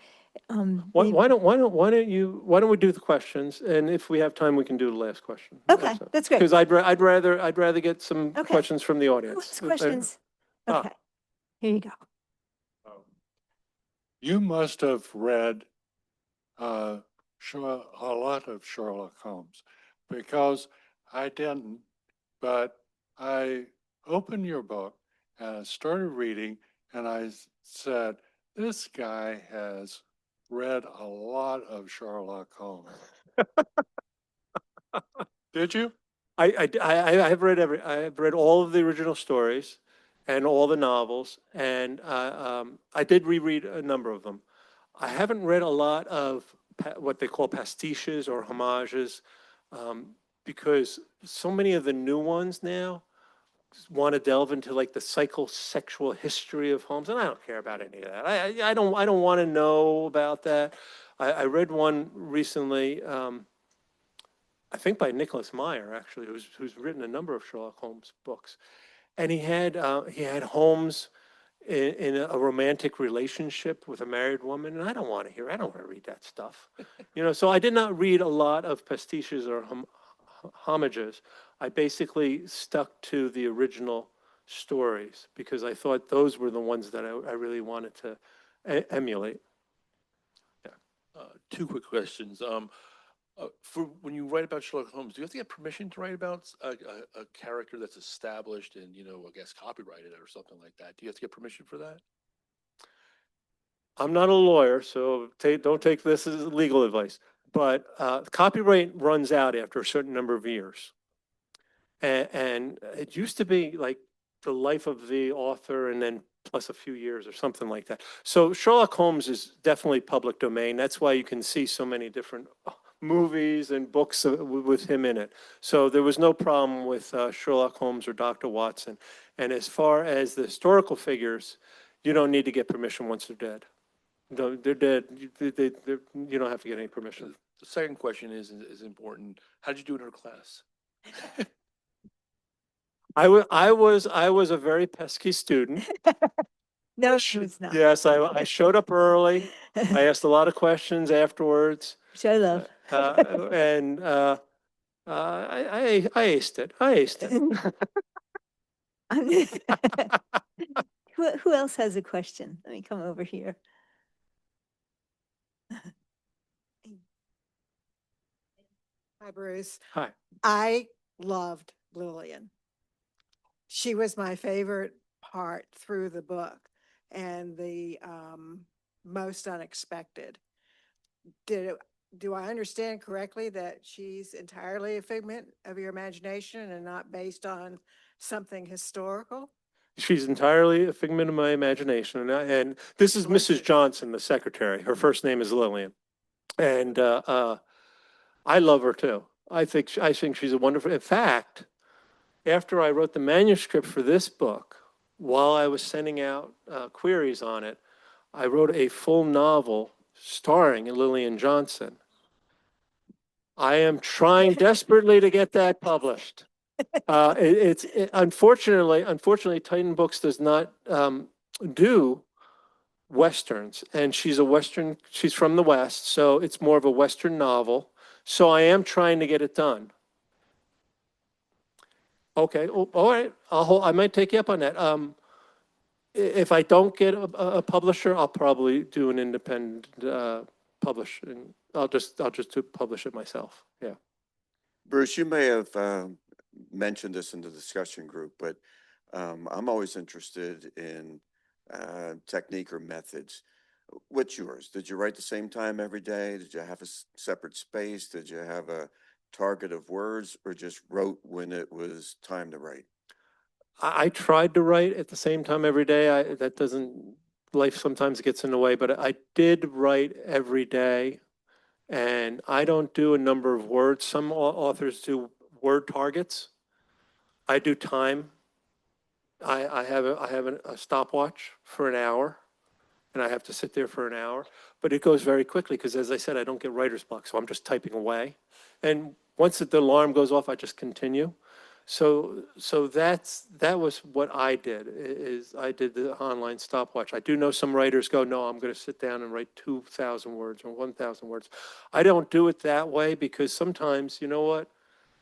Why don't we do the questions? And if we have time, we can do the last question. Okay, that's great. Because I'd rather get some Okay. questions from the Who audience. wants questions? Ah. Okay, here you go. You must have read a lot of Sherlock Holmes because I didn't, but I opened your book and I started reading and I said, this guy has read a lot of Sherlock Holmes. Did you? I've read all of the original stories and all the novels, and I did reread a number of them. I haven't read a lot of what they call pastiches or homages, because so many of the new ones now want to delve into like the psychosexual history of Holmes, and I don't care about any of that. I don't want to know about that. I read one recently. I think by Nicholas Meyer, actually, who's written a number of Sherlock Holmes books, and he had Holmes in a romantic relationship with a married woman, and I don't want to read that stuff, So I did not read a lot of pastiches or homages. I basically stuck to the original stories because I thought those were the ones that I really wanted to emulate. Two quick questions. For when you write about Sherlock Holmes, do you have to get permission to write about a character that's established and, I guess copyrighted or something like that? Do you have to get permission for that? I'm not a lawyer, so don't take this as legal advice, but copyright runs out after a certain number of years. And it used to be like the life of the author and then plus a few years or something like that. So Sherlock Holmes is definitely public domain. That's why you can see so many different movies and books with him in it. So there was no problem with Sherlock Holmes or Dr. Watson. And as far as the historical figures, you don't need to get permission once they're dead. No, they're dead. You don't have to get any permission. The second question is important. How did you do in her class? I was a very pesky student. No, she was not. Yes, I showed up early. I asked a lot of questions afterwards. Which I love. And I aced it. I aced it. Who else has a question? Let me come over here. Hi, Bruce. Hi. I loved Lillian. She was my favorite part through the book and the most unexpected. Do I understand correctly that she's entirely a figment of your imagination and not based on something historical? She's entirely a figment of my imagination. And this is Mrs. Johnson, the secretary. Her first name is Lillian. And I love her too. I think she's a wonderful, in fact, after I wrote the manuscript for this book, while I was sending out queries on it, I wrote a full novel starring Lillian Johnson. I am trying desperately to get that published. Unfortunately, Titan Books does not do Westerns, and she's from the West, so it's more of a Western novel. So I am trying to get it done. Okay, all right, I might take you up on that. If I don't get a publisher, I'll probably do an independent publishing. I'll just publish it myself. Yeah. Bruce, you may have mentioned this in the discussion group, but I'm always interested in technique or methods. What's yours? Did you write the same time every day? Did you have a separate space? Did you have a target of words, or just wrote when it was time to write? I tried to write at the same time every day. Life sometimes gets in the way, but I did write every day. And I don't do a number of words. Some authors do word targets. I do time. I have a stopwatch for an hour, and I have to sit there for an hour. But it goes very quickly because, as I said, I don't get writer's block, so I'm just typing away. And once the alarm goes off, I just continue. So that was what I did. I did the online stopwatch. I do know some writers go, no, I'm going to sit down and write 2,000 words or 1,000 words. I don't do it that way because sometimes, you know what,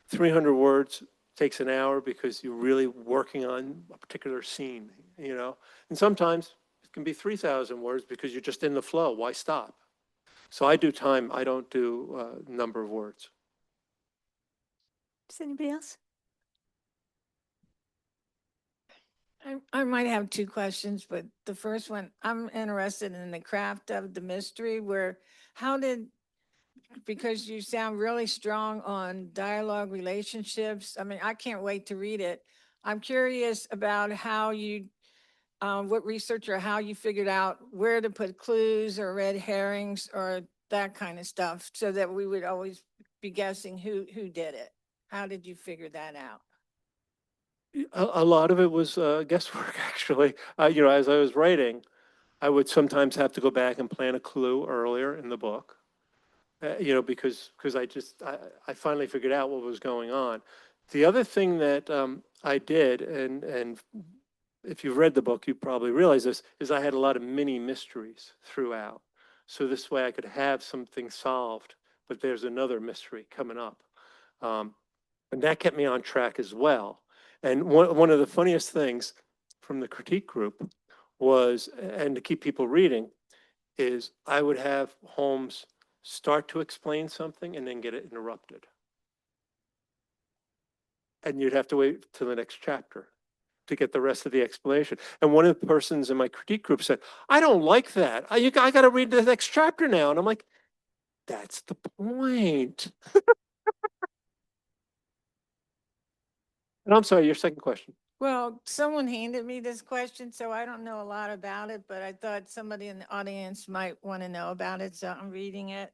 300 words takes an hour because you're really working on a particular scene, and sometimes it can be 3,000 words because you're just in the flow. Why stop? So I do time. I don't do number of words. Does anybody else? I might have two questions, but the first one, I'm interested in the craft of the mystery because you sound really strong on dialogue relationships. I mean, I can't wait to read it. I'm curious about how what research or how you figured out where to put clues or red herrings or that kind of stuff so that we would always be guessing who did it. How did you figure that out? A lot of it was guesswork, actually. As I was writing, I would sometimes have to go back and plant a clue earlier in the book, because I finally figured out what was going on. The other thing that I did, and if you've read the book, you probably realize this, is I had a lot of mini mysteries throughout. So this way I could have something solved, but there's another mystery coming up. And that kept me on track as well. And one of the funniest things from the critique group was, and to keep people reading, is I would have Holmes start to explain something and then get it interrupted. And you'd have to wait till the next chapter to get the rest of the explanation. And one of the persons in my critique group said, I don't like that. I got to read the next chapter now. And I'm like, that's the point. And I'm sorry, your second question. Well, someone handed me this question, so I don't know a lot about it, but I thought somebody in the audience might want to know about it, so I'm reading it.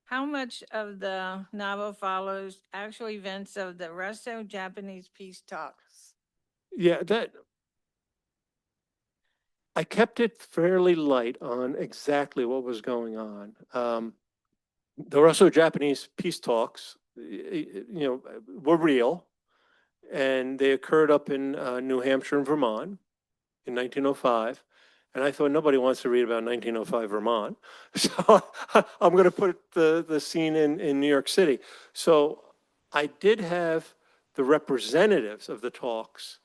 How much of the novel follows actual events of the Russo-Japanese peace talks? Yeah, I kept it fairly light on exactly what was going on. The Russo-Japanese peace talks, were real, and they occurred up in New Hampshire and Vermont in 1905. And I thought nobody wants to read about 1905 Vermont. So I'm going to put the scene in New York City. So I did have the representatives of the talks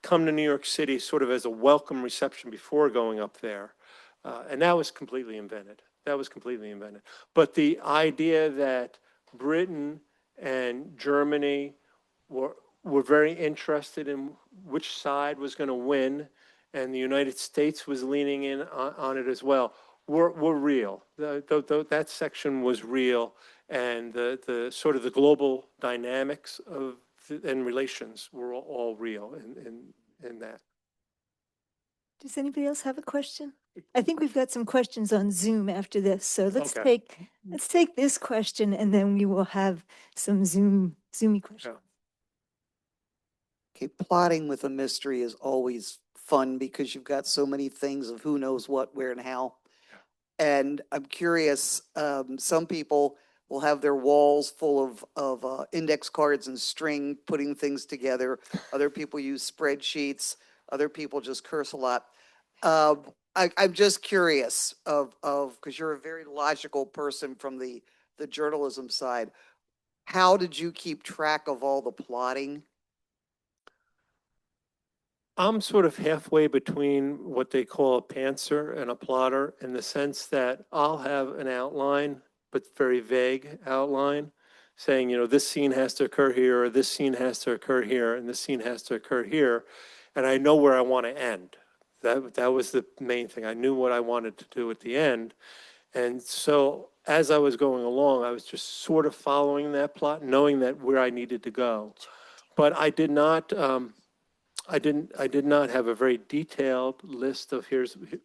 come to New York City sort of as a welcome reception before going up there. And that was completely invented. That was completely invented. But the idea that Britain and Germany were very interested in which side was going to win, and the United States was leaning in on it as well, were real. That section was real, and the sort of the global dynamics of and relations were all real in that. Does anybody else have a question? I think we've got some questions on Zoom after this, so let's Okay. take this question and then we will have some Zoomy questions. Okay, plotting with a mystery is always fun because you've got so many things of who knows what, where, and how. And I'm curious, some people will have their walls full of index cards and string, putting things together. Other people use spreadsheets. Other people just curse a lot. I'm just curious because you're a very logical person from the journalism side. How did you keep track of all the plotting? I'm sort of halfway between what they call a pantser and a plotter, in the sense that I'll have an outline, but very vague outline, saying, this scene has to occur here, or this scene has to occur here, and this scene has to occur here. And I know where I want to end. That was the main thing. I knew what I wanted to do at the end. And so as I was going along, I was just sort of following that plot, knowing that where I needed to go. But I did not, I did not have a very detailed list of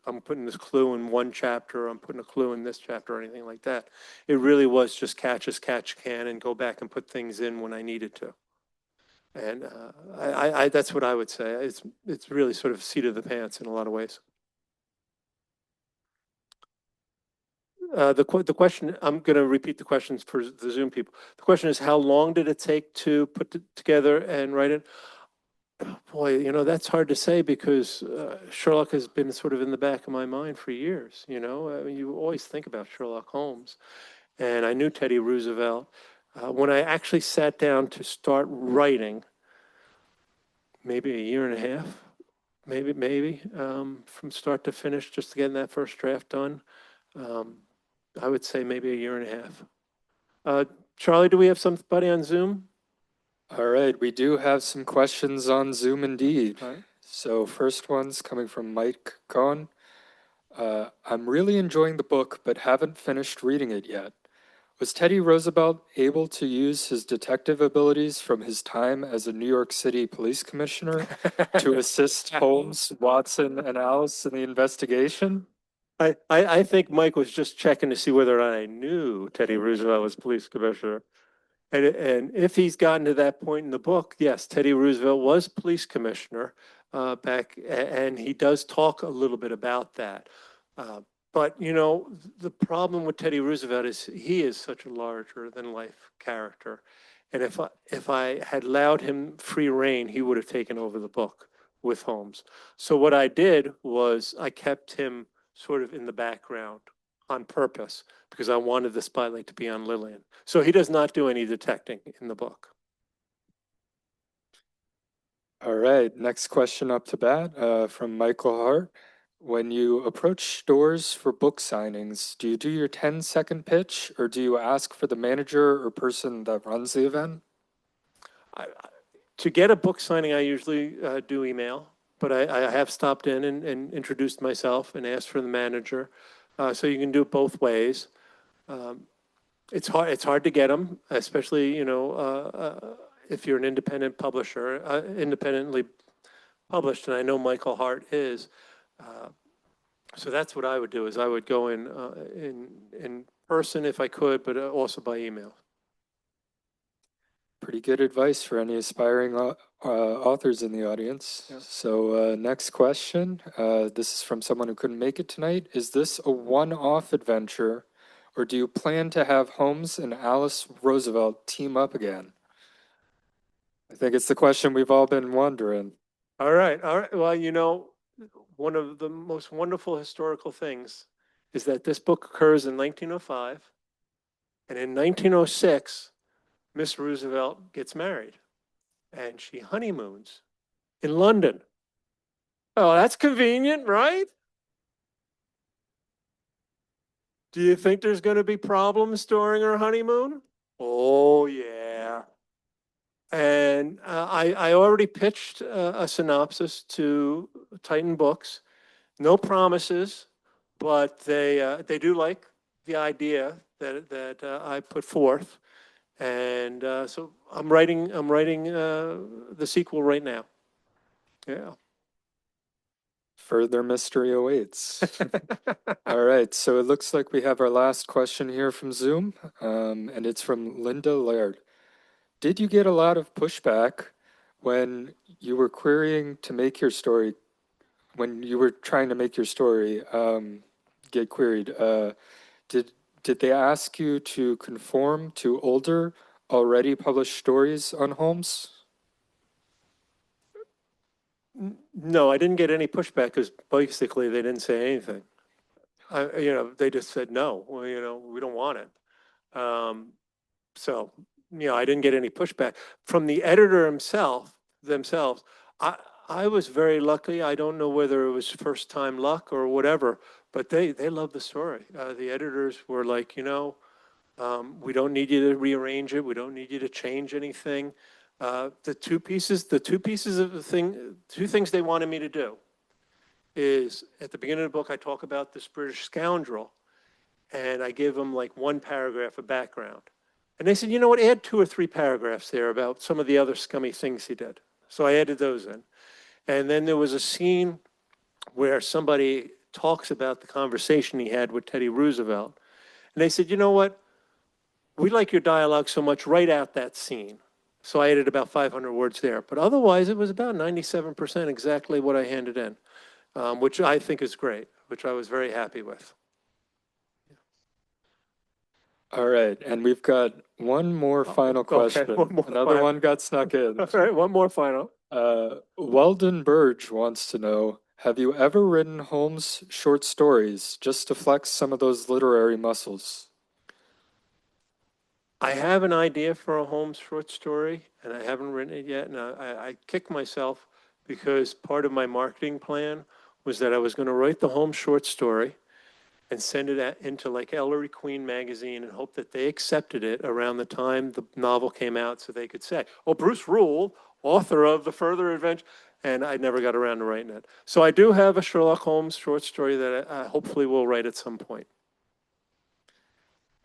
I'm putting this clue in one chapter, I'm putting a clue in this chapter, or anything like that. It really was just catch as catch can and go back and put things in when I needed to. And that's what I would say. It's really sort of seat of the pants in a lot of ways. The question, I'm going to repeat the questions for the Zoom people. The question is, how long did it take to put it together and write it? Boy, that's hard to say because Sherlock has been sort of in the back of my mind for years. I mean, you always think about Sherlock Holmes. And I knew Teddy Roosevelt. When I actually sat down to start writing, maybe a year and a half, maybe from start to finish, just to getting that first draft done. I would say maybe a year and a half. Charlie, do we have somebody on Zoom? All right, we do have some questions on Zoom indeed. All right. So first one's coming from Mike Cohn. I'm really enjoying the book, but haven't finished reading it yet. Was Teddy Roosevelt able to use his detective abilities from his time as a New York City police commissioner to assist Holmes, Watson, and Alice in the investigation? I think Mike was just checking to see whether or not I knew Teddy Roosevelt was police commissioner. And if he's gotten to that point in the book, yes, Teddy Roosevelt was police commissioner back, and he does talk a little bit about that. But, the problem with Teddy Roosevelt is he is such a larger than life character. And if I had allowed him free reign, he would have taken over the book with Holmes. So what I did was I kept him sort of in the background on purpose because I wanted the spotlight to be on Lillian. So he does not do any detecting in the book. All right, next question up to bat from Michael Hart. When you approach stores for book signings, do you do your 10-second pitch or do you ask for the manager or person that runs the event? To get a book signing, I usually do email, but I have stopped in and introduced myself and asked for the manager. So you can do it both ways. It's hard to get them, especially, if you're an independent publisher, independently published, and I know Michael Hart is. So that's what I would do, is I would go in person if I could, but also by email. Pretty good advice for any aspiring authors in the audience. Yeah. So next question, this is from someone who couldn't make it tonight. Is this a one-off adventure, or do you plan to have Holmes and Alice Roosevelt team up again? I think it's the question we've all been wondering. All right, all right. Well, you know, one of the most wonderful historical things is that this book occurs in 1905, and in 1906, Miss Roosevelt gets married, and she honeymoons in London. Oh, that's convenient, right? Do you think there's going to be problems during her honeymoon? Oh, yeah. And I already pitched a synopsis to Titan Books. No promises, but they do like the idea that I put forth, and so I'm writing the sequel right now. Yeah. Further mystery awaits. All right, so it looks like we have our last question here from Zoom, and it's from Linda Laird. Did you get a lot of pushback when you were querying to make your story, when you were trying to make your story get queried? Did they ask you to conform to older, already published stories on Holmes? No, I didn't get any pushback because basically they didn't say anything. They just said no. Well, we don't want it. So, I didn't get any pushback from the editor themselves. I was very lucky. I don't know whether it was first time luck or whatever, but they loved the story. The editors were like, we don't need you to rearrange it. We don't need you to change anything. The two pieces of the thing, two things they wanted me to do is at the beginning of the book, I talk about this British scoundrel, and I give them like one paragraph of background. And they said, you know what, add 2 or 3 paragraphs there about some of the other scummy things he did. So I added those in. And then there was a scene where somebody talks about the conversation he had with Teddy Roosevelt. And they said, you know what, we like your dialogue so much, write out that scene. So I added about 500 words there. But otherwise, it was about 97% exactly what I handed in, which I think is great, which I was very happy with. All right, and we've got one more final Okay, question. one more Another final. one got snuck in. All right, one more final. Weldon Burge wants to know, have you ever written Holmes short stories just to flex some of those literary muscles? I have an idea for a Holmes short story, and I haven't written it yet. And I kick myself because part of my marketing plan was that I was going to write the Holmes short story and send it into like Ellery Queen magazine and hope that they accepted it around the time the novel came out so they could say, oh, Bruce Rule, author of The Further Adventure. And I never got around to writing it. So I do have a Sherlock Holmes short story that I hopefully will write at some point.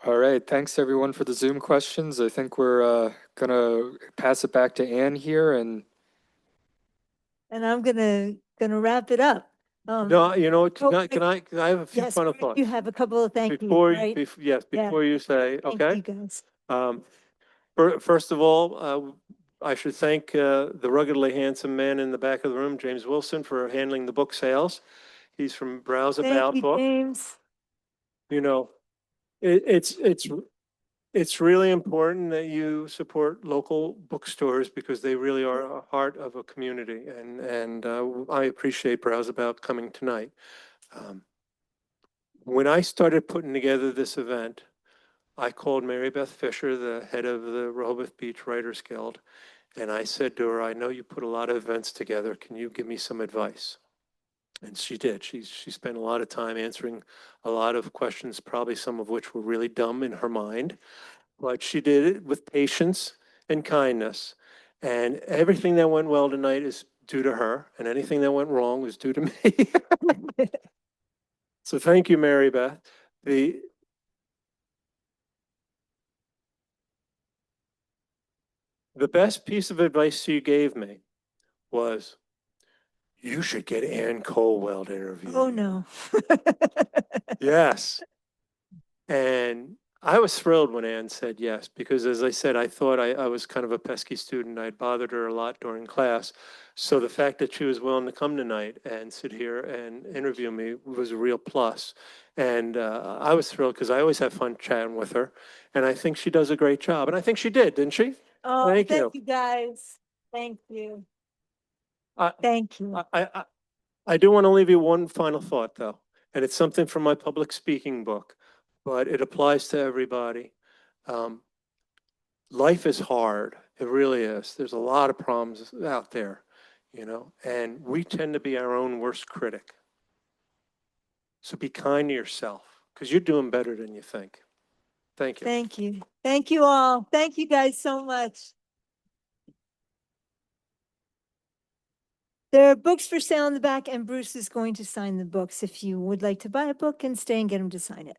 All right, thanks everyone for the Zoom questions. I think we're gonna pass it back to Anne here, and I'm gonna wrap it up. No, you know, oh, can I have a few Yes, final you thoughts? have a couple of thank yous, Before, right? yes, Yeah. before you say, Thank okay? you, guys. First of all, I should thank the ruggedly handsome man in the back of the room, James Wilson, for handling the book sales. He's from Browse Thank About you, Book. James. You know, it's really important that you support local bookstores because they really are a heart of a community, and I appreciate Browse About coming tonight. When I started putting together this event, I called Mary Beth Fisher, the head of the Rehoboth Beach Writers Guild, and I said to her, I know you put a lot of events together. Can you give me some advice? And she did. She spent a lot of time answering a lot of questions, probably some of which were really dumb in her mind, but she did it with patience and kindness. And everything that went well tonight is due to her, and anything that went wrong was due to me. So thank you, Mary Beth. The best piece of advice you gave me was, you should get Anne Colwell to interview Oh, you. no. Yes. And I was thrilled when Anne said yes, because as I said, I thought I was kind of a pesky student. I'd bothered her a lot during class. So the fact that she was willing to come tonight and sit here and interview me was a real plus. And I was thrilled because I always have fun chatting with her. And I think she does a great job. And I think she did, didn't she? Oh, Thank you. thank you, guys. Thank you. I, Thank you. I do want to leave you one final thought, though, and it's something from my public speaking book, but it applies to everybody. Um, Life is hard. It really is. There's a lot of problems out there, and we tend to be our own worst critic. So be kind to yourself because you're doing better than you think. Thank you. Thank you. Thank you all. Thank you guys so much. There are books for sale in the back, and Bruce is going to sign the books if you would like to buy a book and stay and get him to sign it.